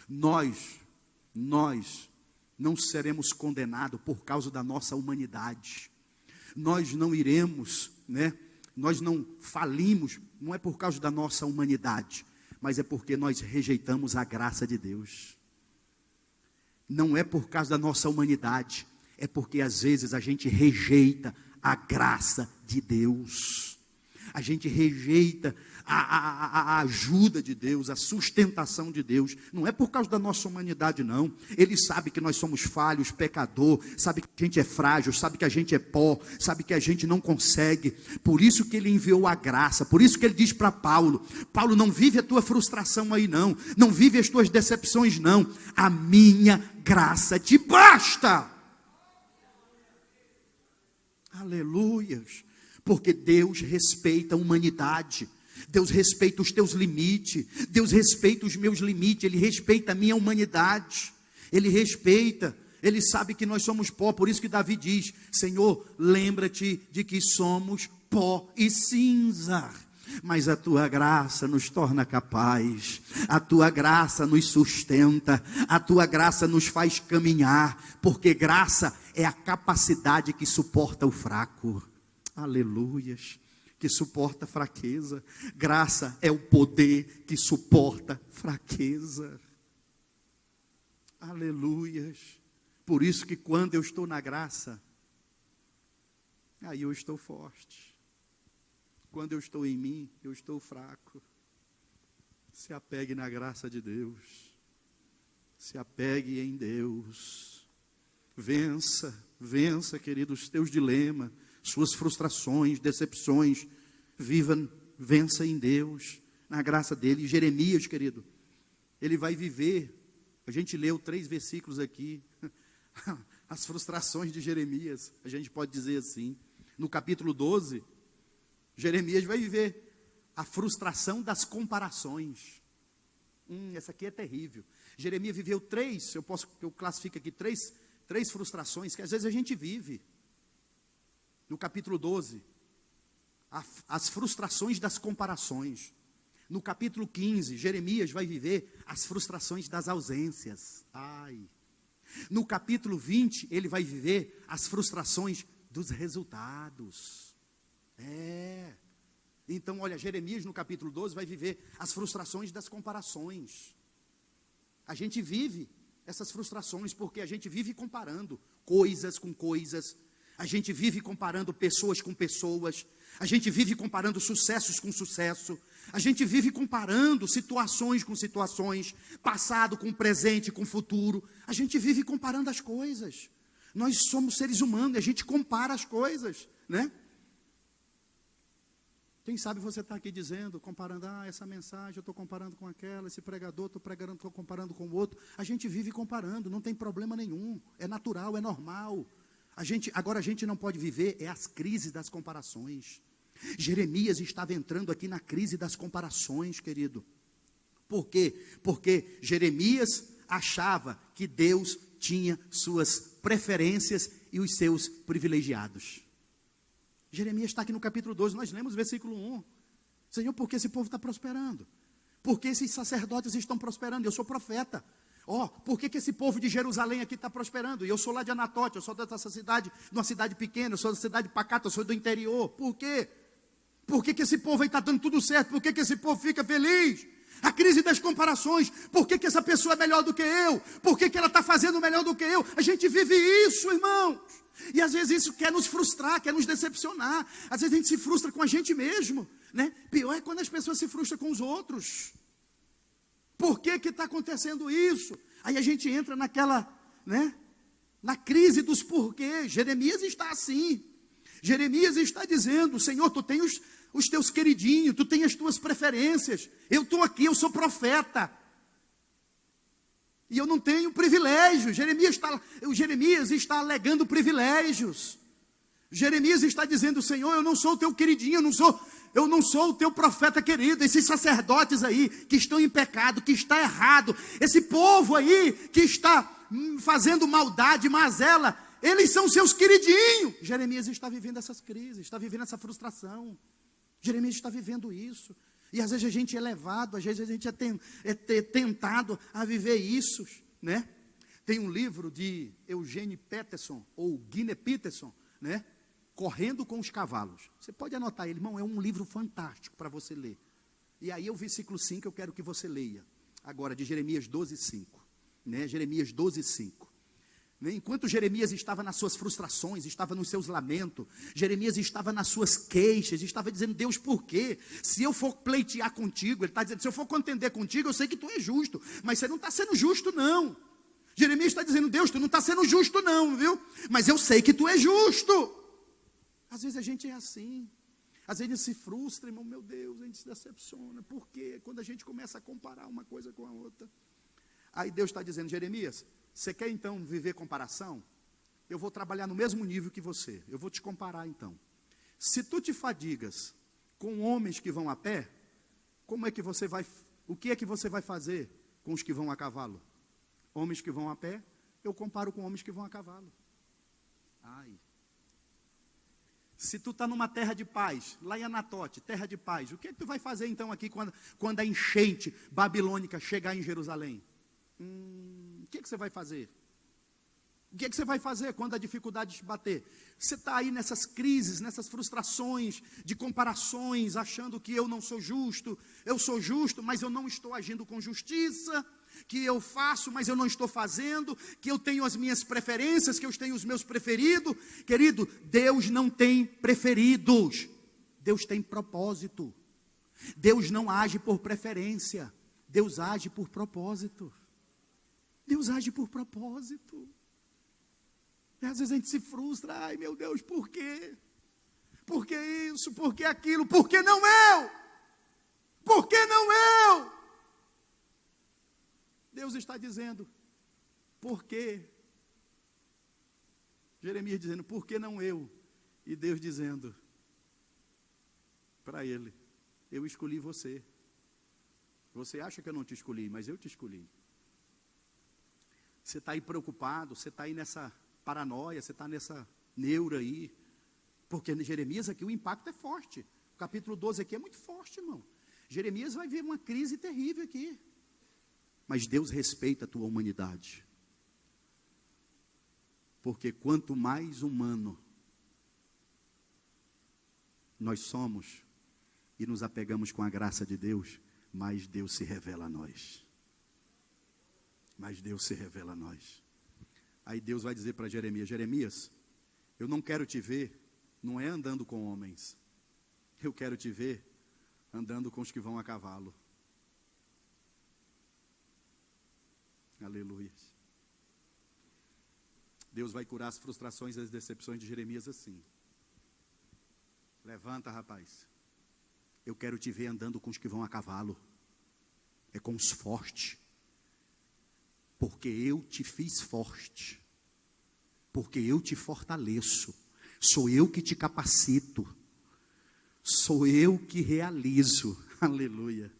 [SPEAKER 1] Nós não seremos condenados por causa da nossa humanidade. Nós não iremos, né? Nós não falimos, não é por causa da nossa humanidade, mas é porque nós rejeitamos a graça de Deus. Não é por causa da nossa humanidade, é porque às vezes a gente rejeita a graça de Deus. A gente rejeita a ajuda de Deus, a sustentação de Deus. Não é por causa da nossa humanidade, não. Ele sabe que nós somos falhos, pecador, sabe que a gente é frágil, sabe que a gente é pó, sabe que a gente não consegue. Por isso que ele enviou a graça, por isso que ele diz para Paulo: Paulo, não vive a tua frustração aí não, não vive as tuas decepções não, a minha graça te basta. Aleluias. Porque Deus respeita a humanidade, Deus respeita os teus limites, Deus respeita os meus limites, Ele respeita a minha humanidade, Ele respeita, Ele sabe que nós somos pó. Por isso que Davi diz: Senhor, lembra-te de que somos pó e cinza, mas a tua graça nos torna capaz, a tua graça nos sustenta, a tua graça nos faz caminhar, porque graça é a capacidade que suporta o fraco. Aleluias, que suporta fraqueza. Graça é o poder que suporta fraqueza. Aleluias. Por isso que quando eu estou na graça, aí eu estou forte. Quando eu estou em mim, eu estou fraco. Se apegue na graça de Deus. Se apegue em Deus. Vença, vença, querido, os teus dilemas, suas frustrações, decepções. Vença em Deus, na graça dele. Jeremias, querido, ele vai viver. A gente leu 3 versículos aqui. As frustrações de Jeremias, a gente pode dizer assim. No capítulo 12, Jeremias vai viver a frustração das comparações. Essa aqui é terrível. Jeremias viveu 3, eu classifico aqui 3 frustrações que às vezes a gente vive. No capítulo 12, as frustrações das comparações. No capítulo 15, Jeremias vai viver as frustrações das ausências. No capítulo 20, ele vai viver as frustrações dos resultados. Então, olha, Jeremias no capítulo 12 vai viver as frustrações das comparações. A gente vive essas frustrações porque a gente vive comparando coisas com coisas. A gente vive comparando pessoas com pessoas. A gente vive comparando sucessos com sucesso. A gente vive comparando situações com situações, passado com presente, com futuro. A gente vive comparando as coisas. Nós somos seres humanos e a gente compara as coisas, né? Quem sabe você está aqui dizendo, comparando, essa mensagem eu estou comparando com aquela, esse pregador estou comparando com o outro. A gente vive comparando, não tem problema nenhum. É natural, é normal. Agora a gente não pode viver as crises das comparações. Jeremias estava entrando aqui na crise das comparações, querido. Por quê? Porque Jeremias achava que Deus tinha suas preferências e os seus privilegiados. Jeremias está aqui no capítulo 12, nós lemos o versículo 1. Senhor, por que esse povo está prosperando? Por que esses sacerdotes estão prosperando? Eu sou profeta. Por que esse povo de Jerusalém aqui está prosperando? E eu sou lá de Anatote, eu sou dessa cidade, de uma cidade pequena, eu sou da cidade pacata, eu sou do interior. Por quê? Por que esse povo aí está dando tudo certo? Por que esse povo fica feliz? A crise das comparações. Por que essa pessoa é melhor do que eu? Por que ela está fazendo melhor do que eu? A gente vive isso, irmãos. E às vezes isso quer nos frustrar, quer nos decepcionar. Às vezes a gente se frustra com a gente mesmo, né? Pior é quando as pessoas se frustram com os outros. Por que está acontecendo isso? Aí a gente entra naquela, né? Na crise dos porquês. Jeremias está assim. Jeremias está dizendo, Senhor, tu tem os teus queridinhos, tu tem as tuas preferências. Eu estou aqui, eu sou profeta. E eu não tenho privilégio. Jeremias está alegando privilégios. Jeremias está dizendo, Senhor, eu não sou o teu queridinho, eu não sou o teu profeta querido. Esses sacerdotes aí que estão em pecado, que está errado, esse povo aí que está fazendo maldade, mazela, eles são seus queridinhos. Jeremias está vivendo essas crises, está vivendo essa frustração. Jeremias está vivendo isso. E às vezes a gente é levado, às vezes a gente é tentado a viver isso, né? Tem um livro de Eugene Peterson, ou Guinness Peterson, né? Correndo com os Cavalos. Você pode anotar ele, irmão, é um livro fantástico para você ler. E aí o versículo 5 eu quero que você leia. Agora, de Jeremias 12:5. Né? Jeremias 12:5. Enquanto Jeremias estava nas suas frustrações, estava nos seus lamentos, Jeremias estava nas suas queixas, estava dizendo: Deus, por quê? Se eu for pleitear contigo, ele está dizendo, se eu for contender contigo, eu sei que tu é justo, mas você não está sendo justo não. Jeremias está dizendo: Deus, tu não está sendo justo não, viu? Mas eu sei que tu é justo. Às vezes a gente é assim, às vezes a gente se frustra, irmão, meu Deus, a gente se decepciona. Por quê? Quando a gente começa a comparar uma coisa com a outra. Aí Deus está dizendo: Jeremias, você quer então viver comparação? Eu vou trabalhar no mesmo nível que você. Eu vou te comparar então. Se tu te fadigas com homens que vão a pé, como é que você vai, o que é que você vai fazer com os que vão a cavalo? Homens que vão a pé, eu comparo com homens que vão a cavalo. Ai. Se tu está numa terra de paz, lá em Anatote, terra de paz, o que é que tu vai fazer então aqui quando a enchente babilônica chegar em Jerusalém? O que é que você vai fazer? O que é que você vai fazer quando a dificuldade te bater? Você está aí nessas crises, nessas frustrações, de comparações, achando que eu não sou justo, eu sou justo, mas eu não estou agindo com justiça, que eu faço, mas eu não estou fazendo, que eu tenho as minhas preferências, que eu tenho os meus preferidos. Querido, Deus não tem preferidos, Deus tem propósito. Deus não age por preferência, Deus age por propósito. Deus age por propósito. E às vezes a gente se frustra: ai meu Deus, por quê? Por que isso? Por que aquilo? Por que não eu? Por que não eu? Deus está dizendo: por quê? Jeremias dizendo: por que não eu? E Deus dizendo para ele: eu escolhi você. Você acha que eu não te escolhi, mas eu te escolhi. Você está aí preocupado, você está aí nessa paranoia, você está nessa neura aí, porque em Jeremias aqui o impacto é forte. O capítulo 12 aqui é muito forte, irmão. Jeremias vai ver uma crise terrível aqui. Mas Deus respeita a tua humanidade. Porque quanto mais humano nós somos e nos apegamos com a graça de Deus, mais Deus se revela a nós. Mais Deus se revela a nós. Aí Deus vai dizer para Jeremias: Jeremias, eu não quero te ver, não é andando com homens. Eu quero te ver andando com os que vão a cavalo. Aleluia. Deus vai curar as frustrações e as decepções de Jeremias assim. Levanta, rapaz. Eu quero te ver andando com os que vão a cavalo. É com os fortes. Porque eu te fiz forte. Porque eu te fortaleço. Sou eu que te capacito. Sou eu que realizo. Aleluia.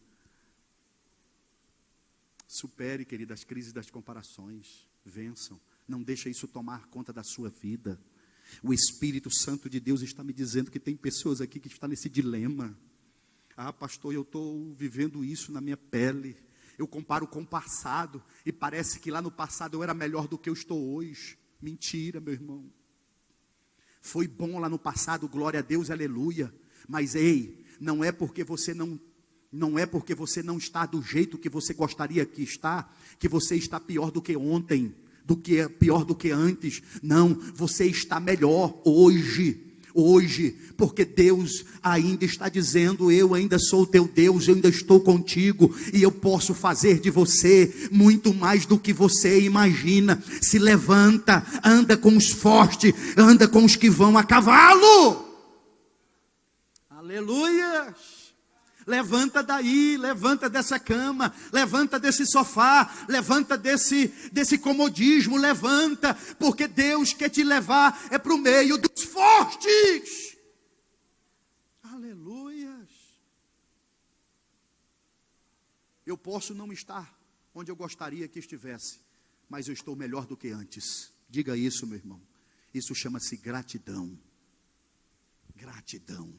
[SPEAKER 1] Supere, querida, as crises das comparações. Vençam. Não deixa isso tomar conta da sua vida. O Espírito Santo de Deus está me dizendo que tem pessoas aqui que estão nesse dilema. Ah, pastor, eu estou vivendo isso na minha pele. Eu comparo com o passado e parece que lá no passado eu era melhor do que eu estou hoje. Mentira, meu irmão. Foi bom lá no passado, glória a Deus, aleluia. Mas ei, não é porque você não está do jeito que você gostaria que você está pior do que ontem, pior do que antes. Não, você está melhor hoje, porque Deus ainda está dizendo: eu ainda sou o teu Deus, eu ainda estou contigo, e eu posso fazer de você muito mais do que você imagina. Se levanta, anda com os fortes, anda com os que vão a cavalo. Aleluia. Levanta daí, levanta dessa cama, levanta desse sofá, levanta desse comodismo, levanta, porque Deus quer te levar para o meio dos fortes. Aleluia. Eu posso não estar onde eu gostaria que estivesse, mas eu estou melhor do que antes. Diga isso, meu irmão. Isso chama-se gratidão. Gratidão.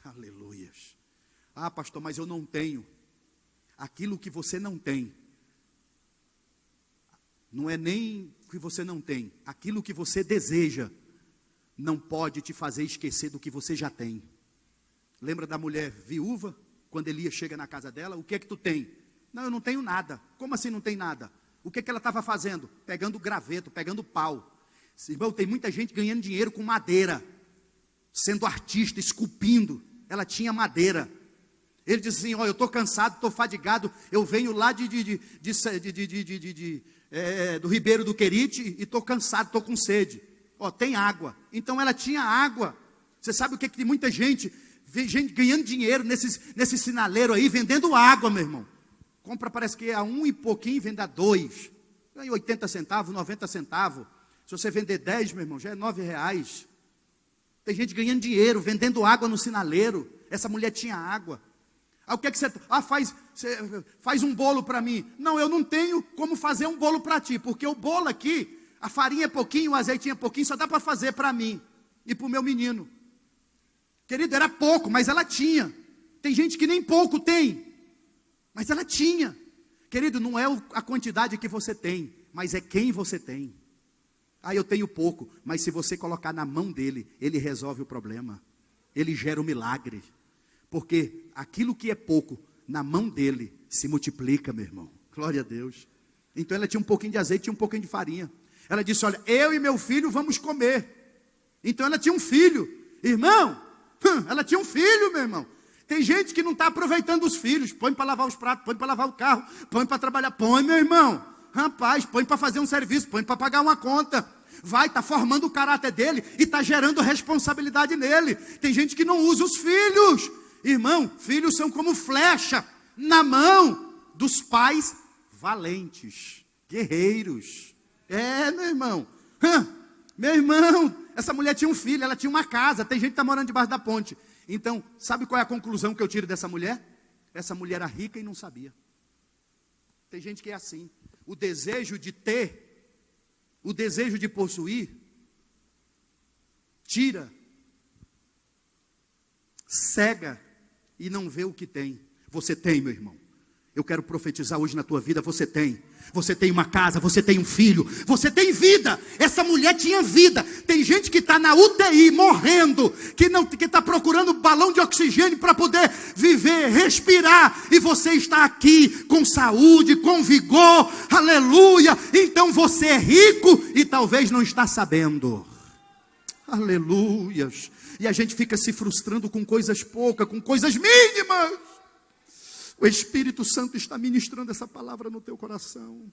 [SPEAKER 1] Aleluia. Ah, pastor, mas eu não tenho. Aquilo que você não tem, não é nem que você não tem, aquilo que você deseja, não pode te fazer esquecer do que você já tem. Lembra da mulher viúva, quando Elias chega na casa dela? O que é que tu tem? Não, eu não tenho nada. Como assim não tem nada? O que ela estava fazendo? Pegando graveto, pegando pau. Irmão, tem muita gente ganhando dinheiro com madeira, sendo artista, esculpindo. Ela tinha madeira. Ele disse assim: ó, eu estou cansado, estou fadigado, eu venho lá do Ribeiro do Querite e estou cansado, estou com sede. Ó, tem água. Então ela tinha água. Você sabe o que tem muita gente ganhando dinheiro nesse sinaleiro aí, vendendo água, meu irmão. Compra, parece que a 1 e pouquinho, vende a 2. Ganha 80 centavos, 90 centavos. Se você vender 10, meu irmão, já é R$9. Tem gente ganhando dinheiro, vendendo água no sinaleiro. Essa mulher tinha água. Aí o que é que você... faz um bolo para mim. Não, eu não tenho como fazer um bolo para ti, porque o bolo aqui, a farinha é pouquinho, o azeitinho é pouquinho, só dá para fazer para mim e para o meu menino. Querido, era pouco, mas ela tinha. Tem gente que nem pouco tem, mas ela tinha. Querido, não é a quantidade que você tem, mas é quem você tem. Ah, eu tenho pouco, mas se você colocar na mão dele, ele resolve o problema. Ele gera um milagre. Porque aquilo que é pouco, na mão dele, se multiplica, meu irmão. Glória a Deus. Então ela tinha um pouquinho de azeite, tinha um pouquinho de farinha. Ela disse: olha, eu e meu filho vamos comer. Então ela tinha um filho. Irmão, ela tinha um filho, meu irmão. Tem gente que não está aproveitando os filhos. Põe para lavar os pratos, põe para lavar o carro, põe para trabalhar. Põe, meu irmão. Rapaz, põe para fazer um serviço, põe para pagar uma conta. Vai, está formando o caráter dele e está gerando responsabilidade nele. Tem gente que não usa os filhos. Irmão, filhos são como flecha na mão dos pais valentes, guerreiros. É, meu irmão. Meu irmão, essa mulher tinha um filho, ela tinha uma casa. Tem gente que está morando debaixo da ponte. Então, sabe qual é a conclusão que eu tiro dessa mulher? Essa mulher era rica e não sabia. Tem gente que é assim. O desejo de ter, o desejo de possuir, tira, cega e não vê o que tem. Você tem, meu irmão. Eu quero profetizar hoje na tua vida. Você tem uma casa, você tem um filho, você tem vida. Essa mulher tinha vida. Tem gente que está na UTI morrendo, que está procurando balão de oxigênio para poder viver, respirar, e você está aqui com saúde, com vigor, aleluia. Então você é rico e talvez não está sabendo. Aleluias. E a gente fica se frustrando com coisas poucas, com coisas mínimas. O Espírito Santo está ministrando essa palavra no teu coração.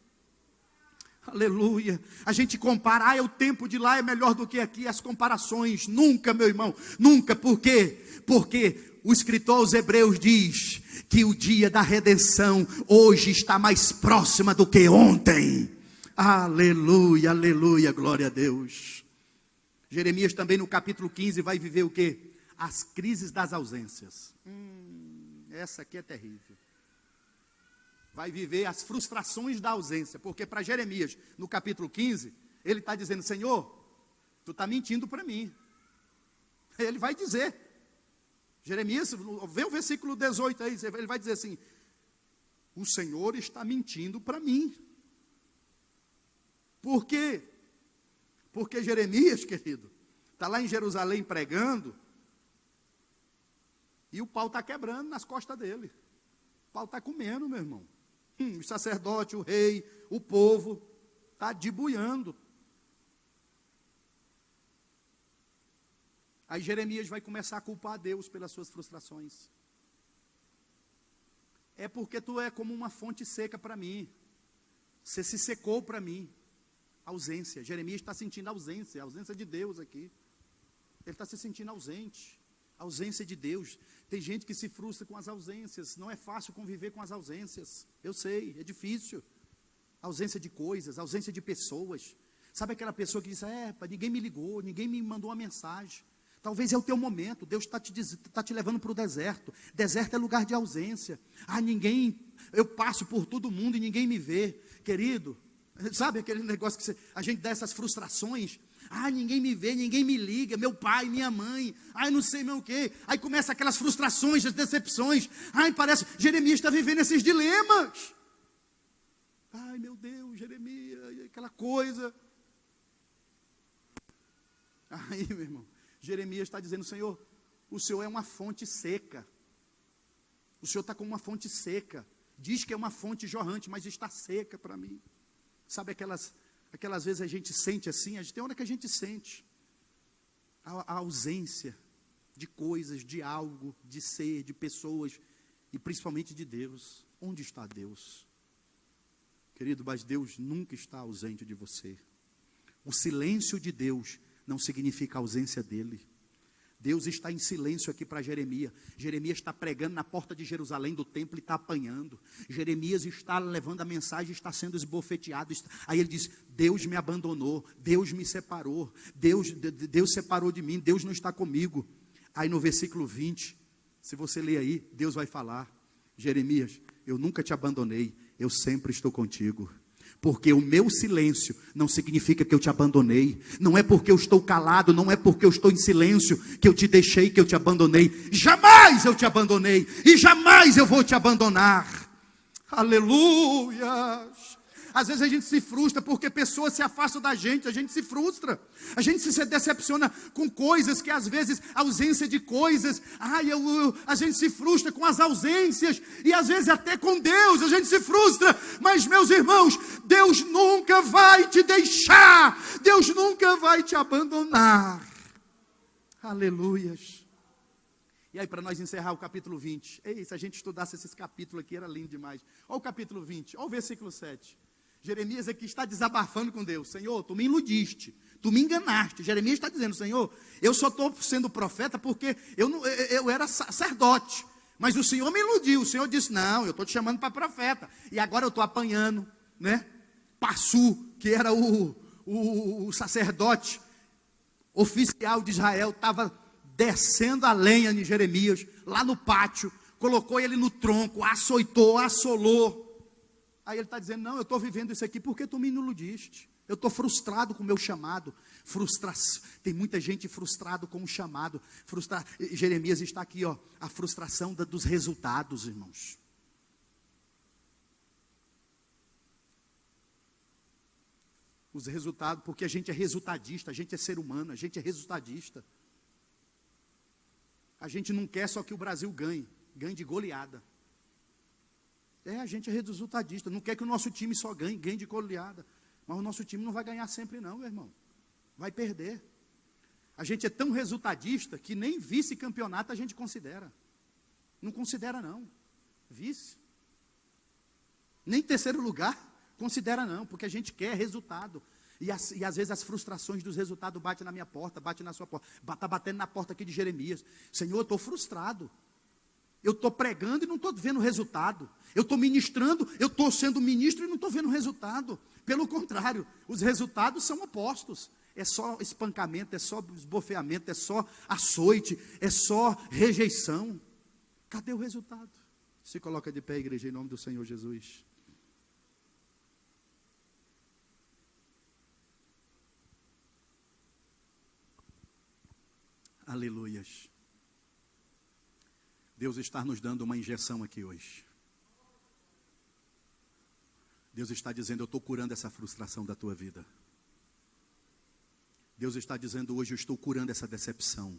[SPEAKER 1] Aleluia. A gente compara, o tempo de lá é melhor do que aqui. As comparações, nunca, meu irmão, nunca. Por quê? Porque o escritor aos Hebreus diz que o dia da redenção hoje está mais próxima do que ontem. Aleluia, aleluia, glória a Deus. Jeremias também no capítulo 15 vai viver o quê? As crises das ausências. Essa aqui é terrível. Vai viver as frustrações da ausência. Porque para Jeremias, no capítulo 15, ele está dizendo: Senhor, tu está mentindo para mim. Ele vai dizer. Jeremias, vê o versículo 18 aí, ele vai dizer assim: o Senhor está mentindo para mim. Por quê? Porque Jeremias, querido, está lá em Jerusalém pregando, e o pau está quebrando nas costas dele. O pau está comendo, meu irmão. O sacerdote, o rei, o povo, está debuiando. Aí Jeremias vai começar a culpar a Deus pelas suas frustrações. É porque tu é como uma fonte seca para mim. Você se secou para mim. Ausência. Jeremias está sentindo ausência, a ausência de Deus aqui. Ele está se sentindo ausente. Ausência de Deus. Tem gente que se frustra com as ausências. Não é fácil conviver com as ausências. Eu sei, é difícil. Ausência de coisas, ausência de pessoas. Sabe aquela pessoa que diz: ninguém me ligou, ninguém me mandou uma mensagem. Talvez é o teu momento. Deus está te levando para o deserto. Deserto é lugar de ausência. Eu passo por todo mundo e ninguém me vê. Querido, sabe aquele negócio que a gente dá essas frustrações? Ninguém me vê, ninguém me liga, meu pai, minha mãe, não sei mais o quê. Aí começa aquelas frustrações, as decepções. Parece, Jeremias está vivendo esses dilemas. Meu Deus, Jeremias, aquela coisa. Meu irmão, Jeremias está dizendo: Senhor, o Senhor é uma fonte seca. O Senhor está com uma fonte seca. Diz que é uma fonte jorrante, mas está seca para mim. Sabe aquelas vezes a gente sente assim, tem hora que a gente sente a ausência de coisas, de algo, de ser, de pessoas, e principalmente de Deus. Onde está Deus? Querido, mas Deus nunca está ausente de você. O silêncio de Deus não significa a ausência dele. Deus está em silêncio aqui para Jeremias. Jeremias está pregando na porta de Jerusalém do templo e está apanhando. Jeremias está levando a mensagem, está sendo esbofeteado. Aí ele diz: Deus me abandonou, Deus me separou, Deus separou de mim, Deus não está comigo. Aí no versículo 20, se você ler aí, Deus vai falar: Jeremias, eu nunca te abandonei, eu sempre estou contigo. Porque o meu silêncio não significa que eu te abandonei. Não é porque eu estou calado, não é porque eu estou em silêncio que eu te deixei, que eu te abandonei. Jamais eu te abandonei e jamais eu vou te abandonar. Aleluia! Às vezes a gente se frustra porque pessoas se afastam da gente, a gente se frustra. A gente se decepciona com coisas que às vezes, ausência de coisas, a gente se frustra com as ausências, e às vezes até com Deus a gente se frustra. Mas meus irmãos, Deus nunca vai te deixar, Deus nunca vai te abandonar. Aleluias. E aí, para nós encerrar o capítulo 20, se a gente estudasse esses capítulos aqui, era lindo demais. Olha o capítulo 20, olha o versículo 7. Jeremias aqui está desabafando com Deus: Senhor, tu me iludiste, tu me enganaste. Jeremias está dizendo: Senhor, eu só estou sendo profeta porque eu era sacerdote, mas o Senhor me iludiu. O Senhor disse: não, eu estou te chamando para profeta, e agora eu estou apanhando, né? Passu, que era o sacerdote oficial de Israel, estava descendo a lenha de Jeremias, lá no pátio, colocou ele no tronco, açoitou, assolou. Aí ele está dizendo: não, eu estou vivendo isso aqui porque tu me iludiste. Eu estou frustrado com o meu chamado. Tem muita gente frustrado com o chamado. Jeremias está aqui, ó, a frustração dos resultados, irmãos. Os resultados, porque a gente é resultadista, a gente é ser humano, a gente é resultadista. A gente não quer só que o Brasil ganhe de goleada. A gente é resultadista, não quer que o nosso time só ganhe de goleada. Mas o nosso time não vai ganhar sempre não, meu irmão. Vai perder. A gente é tão resultadista que nem vice-campeonato a gente considera. Não considera não. Vice. Nem terceiro lugar considera não, porque a gente quer resultado. E às vezes as frustrações dos resultados batem na minha porta, batem na sua porta. Está batendo na porta aqui de Jeremias. Senhor, eu estou frustrado. Eu estou pregando e não estou vendo resultado. Eu estou ministrando, eu estou sendo ministro e não estou vendo resultado. Pelo contrário, os resultados são opostos. É só espancamento, é só esbofeamento, é só açoite, é só rejeição. Cadê o resultado? Se coloca de pé, igreja, em nome do Senhor Jesus. Aleluias. Deus está nos dando uma injeção aqui hoje. Deus está dizendo: eu estou curando essa frustração da tua vida. Deus está dizendo hoje: eu estou curando essa decepção.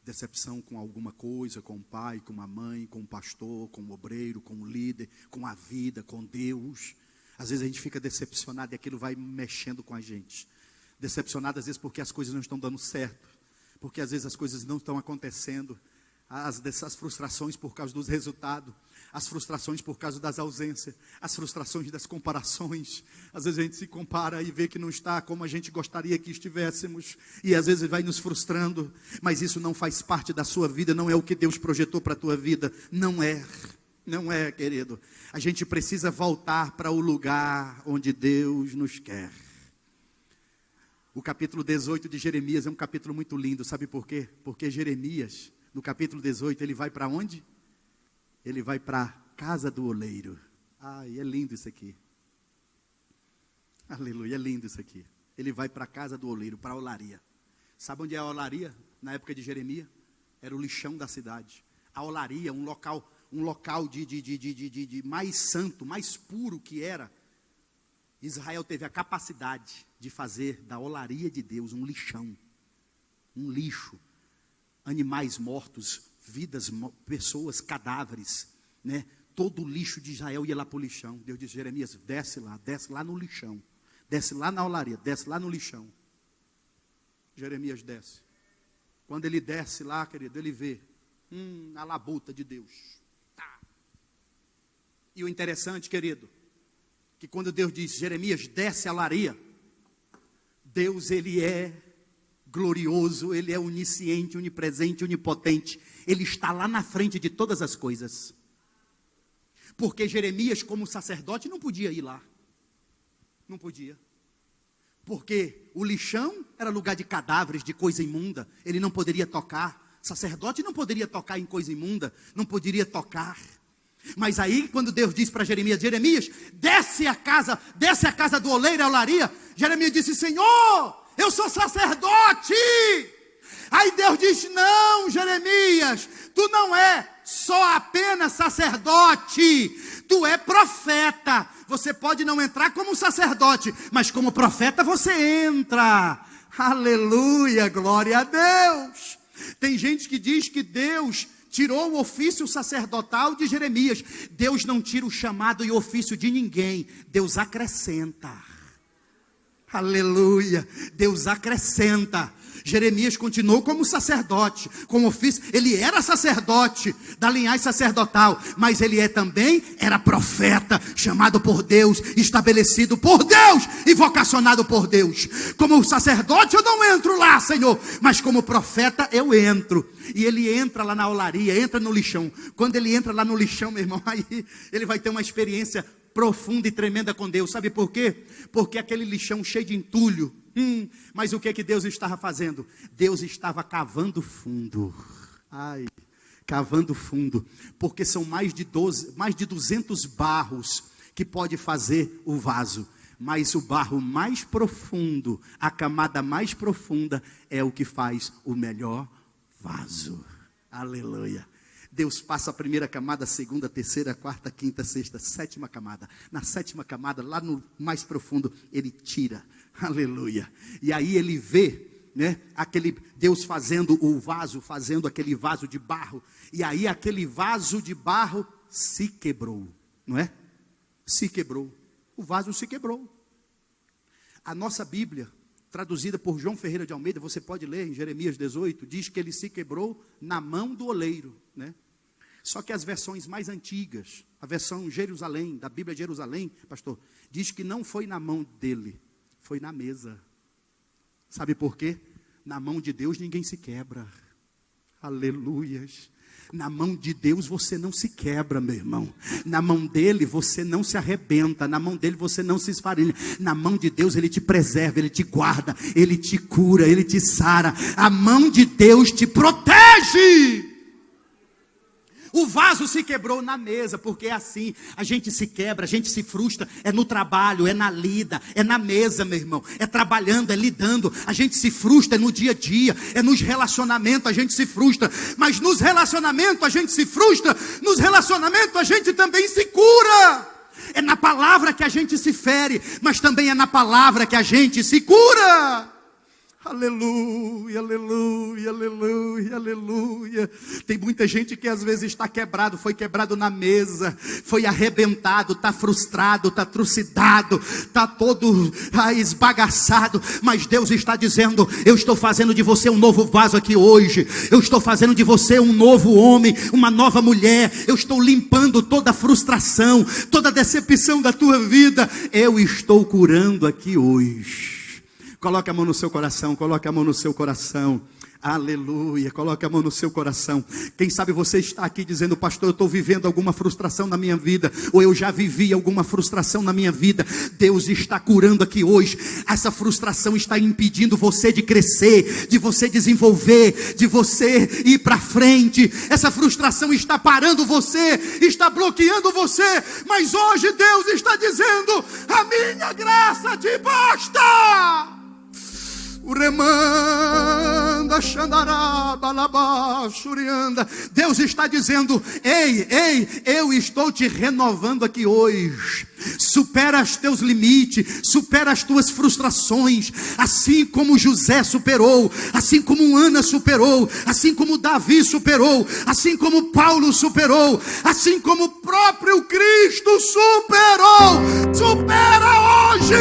[SPEAKER 1] Decepção com alguma coisa, com o pai, com a mãe, com o pastor, com o obreiro, com o líder, com a vida, com Deus. Às vezes a gente fica decepcionado e aquilo vai mexendo com a gente. Decepcionado às vezes porque as coisas não estão dando certo. Porque às vezes as coisas não estão acontecendo. Dessas frustrações por causa dos resultados, as frustrações por causa das ausências, as frustrações das comparações. Às vezes a gente se compara e vê que não está como a gente gostaria que estivéssemos, e às vezes vai nos frustrando, mas isso não faz parte da sua vida, não é o que Deus projetou para a tua vida, não é, querido. A gente precisa voltar para o lugar onde Deus nos quer. O capítulo 18 de Jeremias é um capítulo muito lindo, sabe por quê? Porque Jeremias, no capítulo 18, ele vai para onde? Ele vai para a casa do oleiro. Ai, é lindo isso aqui. Aleluia, é lindo isso aqui. Ele vai para a casa do oleiro, para a olaria. Sabe onde é a olaria? Na época de Jeremias, era o lixão da cidade. A olaria, um local de mais santo, mais puro que era. Israel teve a capacidade de fazer da olaria de Deus um lixão, um lixo. Animais mortos, vidas, pessoas, cadáveres, né? todo o lixo de Israel ia lá para o lixão. Deus disse: Jeremias, desce lá no lixão. Desce lá na olaria, desce lá no lixão. Jeremias desce. Quando ele desce lá, querido, ele vê a labuta de Deus. Tá. E o interessante, querido, que quando Deus diz: Jeremias, desce a olaria, Deus, ele é glorioso, ele é onisciente, onipresente, onipotente. Ele está lá na frente de todas as coisas. Porque Jeremias, como sacerdote, não podia ir lá. Não podia. Porque o lixão era lugar de cadáveres, de coisa imunda. Ele não poderia tocar. Sacerdote não poderia tocar em coisa imunda. Não poderia tocar. Mas aí, quando Deus disse para Jeremias: Jeremias, desce a casa do oleiro, a olaria. Jeremias disse: Senhor, eu sou sacerdote. Aí Deus disse: não, Jeremias, tu não é só apenas sacerdote, tu é profeta. Você pode não entrar como sacerdote, mas como profeta você entra. Aleluia, glória a Deus. Tem gente que diz que Deus tirou o ofício sacerdotal de Jeremias. Deus não tira o chamado e o ofício de ninguém, Deus acrescenta. Aleluia, Deus acrescenta. Jeremias continuou como sacerdote, com ofício. Ele era sacerdote da linhagem sacerdotal, mas ele também era profeta, chamado por Deus, estabelecido por Deus e vocacionado por Deus. Como sacerdote eu não entro lá, Senhor, mas como profeta eu entro. E ele entra lá na olaria, entra no lixão. Quando ele entra lá no lixão, meu irmão, aí ele vai ter uma experiência profunda e tremenda com Deus. Sabe por quê? Porque aquele lixão cheio de entulho. Mas o que Deus estava fazendo? Deus estava cavando fundo. Cavando fundo. Porque são mais de 200 barros que pode fazer o vaso. Mas o barro mais profundo, a camada mais profunda, é o que faz o melhor vaso. Aleluia. Deus passa a primeira camada, a segunda, a terceira, a quarta, a quinta, a sexta, a sétima camada. Na sétima camada, lá no mais profundo, ele tira. Aleluia. E aí ele vê, né, aquele Deus fazendo o vaso, fazendo aquele vaso de barro. E aí aquele vaso de barro se quebrou, não é? Se quebrou. O vaso se quebrou. A nossa Bíblia, traduzida por João Ferreira de Almeida, você pode ler em Jeremias 18, diz que ele se quebrou na mão do oleiro, né? Só que as versões mais antigas, a versão Jerusalém, da Bíblia Jerusalém, pastor, diz que não foi na mão dele, foi na mesa. Sabe por quê? Na mão de Deus ninguém se quebra. Aleluias. Na mão de Deus você não se quebra, meu irmão. Na mão dele você não se arrebenta. Na mão dele você não se esfarinha. Na mão de Deus ele te preserva, ele te guarda, ele te cura, ele te sara. A mão de Deus te protege. O vaso se quebrou na mesa, porque é assim, a gente se quebra, a gente se frustra, é no trabalho, é na lida, é na mesa, meu irmão, é trabalhando, é lidando, a gente se frustra, é no dia a dia, é nos relacionamentos, a gente se frustra, mas nos relacionamentos a gente se frustra, nos relacionamentos a gente também se cura, é na palavra que a gente se fere, mas também é na palavra que a gente se cura. Aleluia, aleluia, aleluia, aleluia. Tem muita gente que às vezes está quebrado, foi quebrado na mesa, foi arrebentado, está frustrado, está trucidado, está todo esbagaçado, mas Deus está dizendo: eu estou fazendo de você um novo vaso aqui hoje, eu estou fazendo de você um novo homem, uma nova mulher, eu estou limpando toda a frustração, toda a decepção da tua vida, eu estou curando aqui hoje. Coloque a mão no seu coração, coloque a mão no seu coração. Aleluia, coloque a mão no seu coração. Quem sabe você está aqui dizendo: pastor, eu estou vivendo alguma frustração na minha vida, ou eu já vivi alguma frustração na minha vida. Deus está curando aqui hoje. Essa frustração está impedindo você de crescer, de você desenvolver, de você ir para frente. Essa frustração está parando você, está bloqueando você. Mas hoje Deus está dizendo: a minha graça te basta. O remanda Deus está dizendo: ei, eu estou te renovando aqui hoje. Supera os teus limites, supera as tuas frustrações, assim como José superou, assim como Ana superou, assim como Davi superou, assim como Paulo superou, assim como o próprio Cristo superou. Supera hoje.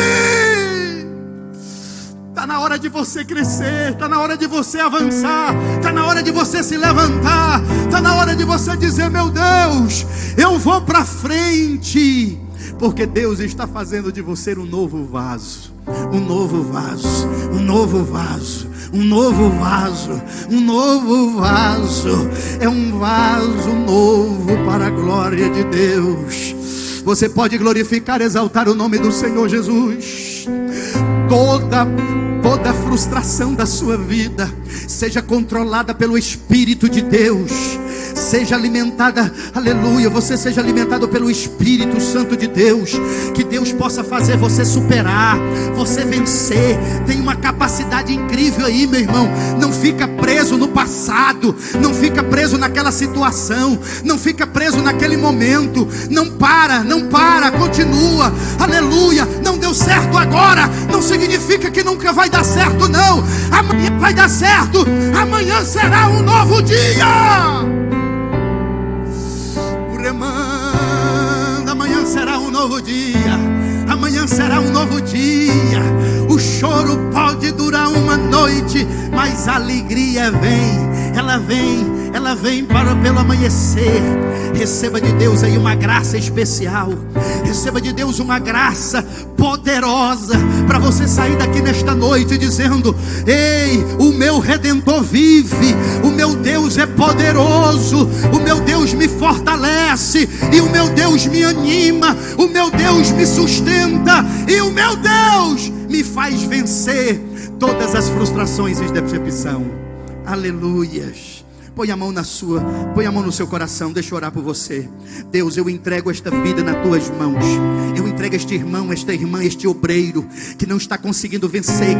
[SPEAKER 1] Está na hora de você crescer, está na hora de você avançar, está na hora de você se levantar, está na hora de você dizer: meu Deus, eu vou para frente, porque Deus está fazendo de você um novo vaso, um novo vaso, um novo vaso, um novo vaso, um novo vaso, é um vaso novo para a glória de Deus. Você pode glorificar, exaltar o nome do Senhor Jesus. Toda frustração da sua vida seja controlada pelo Espírito de Deus, seja alimentada, aleluia, você seja alimentado pelo Espírito Santo de Deus, que Deus possa fazer você superar, você vencer. Tem uma capacidade incrível aí, meu irmão. Não fica preso no passado, não fica preso naquela situação, não fica preso naquele momento. Não para, continua, aleluia. Não deu certo agora, não significa que nunca vai dar certo, não. Amanhã vai dar certo, amanhã será um novo dia. Amanhã será um novo dia, amanhã será um novo dia. O choro pode durar uma noite, mas a alegria ela vem pelo amanhecer. Receba de Deus aí uma graça especial, receba de Deus uma graça poderosa, para você sair daqui nesta noite dizendo: ei, o meu Redentor vive, o meu Deus é poderoso, o meu Deus me fortalece, e o meu Deus me anima, o meu Deus me sustenta, e o meu Deus me faz vencer todas as frustrações e decepção. Aleluias. Põe a mão no seu coração. Deixa eu orar por você. Deus, eu entrego esta vida nas tuas mãos. Eu entrego este irmão, esta irmã, este obreiro que não está conseguindo vencer,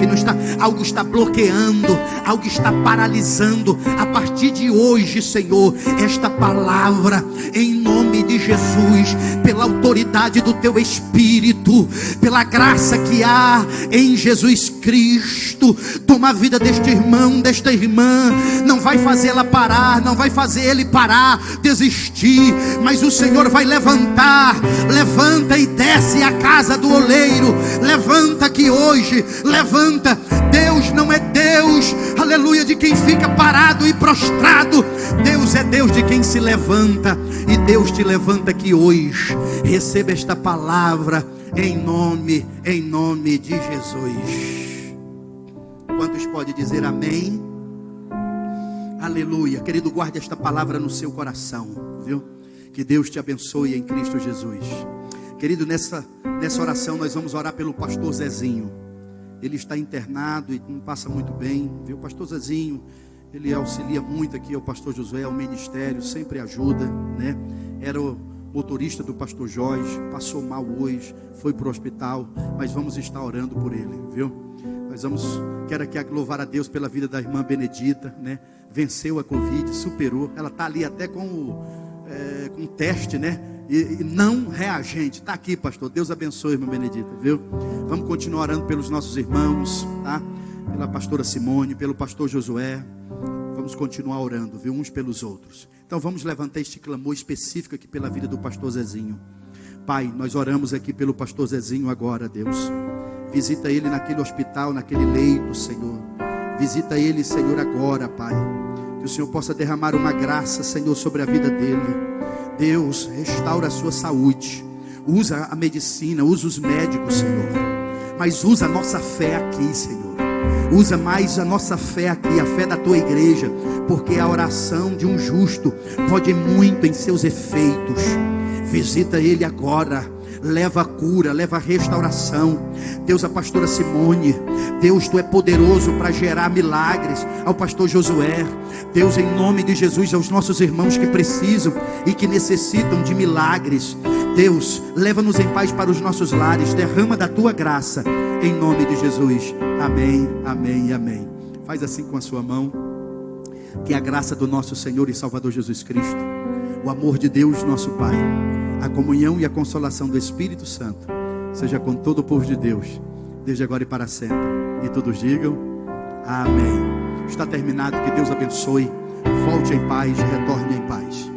[SPEAKER 1] algo está bloqueando, algo está paralisando. A partir de hoje, Senhor, esta palavra, em nome de Jesus, pela autoridade do teu Espírito, pela graça que há em Jesus Cristo, toma a vida deste irmão, desta irmã. Não vai fazê-la parar, não vai fazer ele parar, desistir, mas o Senhor vai levantar. Levanta e desce a casa do oleiro. Levanta aqui hoje, levanta. Deus não é Deus, aleluia, de quem fica parado e prostrado. Deus é Deus de quem se levanta, e Deus te levanta aqui hoje. Receba esta palavra em nome de Jesus. Quantos podem dizer amém? Aleluia. Querido, guarde esta palavra no seu coração, viu? Que Deus te abençoe em Cristo Jesus. Querido, nessa oração nós vamos orar pelo pastor Zezinho. Ele está internado e não passa muito bem, viu? O pastor Zezinho, ele auxilia muito aqui ao pastor Josué, ao ministério, sempre ajuda, né? Era o motorista do pastor Jorge, passou mal hoje, foi para o hospital, mas vamos estar orando por ele, viu? Quero aqui louvar a Deus pela vida da irmã Benedita, né? Venceu a Covid, superou. Ela está ali até com teste, né? E não reagente. Está aqui, pastor. Deus abençoe, irmã Benedita, viu? Vamos continuar orando pelos nossos irmãos, tá? Pela pastora Simone, pelo pastor Josué. Vamos continuar orando, viu? Uns pelos outros. Então vamos levantar este clamor específico aqui pela vida do pastor Zezinho. Pai, nós oramos aqui pelo pastor Zezinho agora, Deus. Visita ele naquele hospital, naquele leito, Senhor. Visita ele, Senhor, agora, Pai. Que o Senhor possa derramar uma graça, Senhor, sobre a vida dele. Deus, restaura a sua saúde. Usa a medicina, usa os médicos, Senhor. Mas usa a nossa fé aqui, Senhor. Usa mais a nossa fé aqui, a fé da tua igreja. Porque a oração de um justo pode muito em seus efeitos. Visita ele agora. Leva a cura, leva a restauração. Deus, a pastora Simone, Deus, tu é poderoso para gerar milagres. Ao pastor Josué, Deus, em nome de Jesus, aos nossos irmãos que precisam e que necessitam de milagres. Deus, leva-nos em paz para os nossos lares. Derrama da tua graça, em nome de Jesus. Amém, amém e amém. Faz assim com a sua mão. Que a graça do nosso Senhor e Salvador Jesus Cristo, o amor de Deus nosso Pai, a comunhão e a consolação do Espírito Santo seja com todo o povo de Deus, desde agora e para sempre. E todos digam amém. Está terminado, que Deus abençoe. Volte em paz, retorne em paz.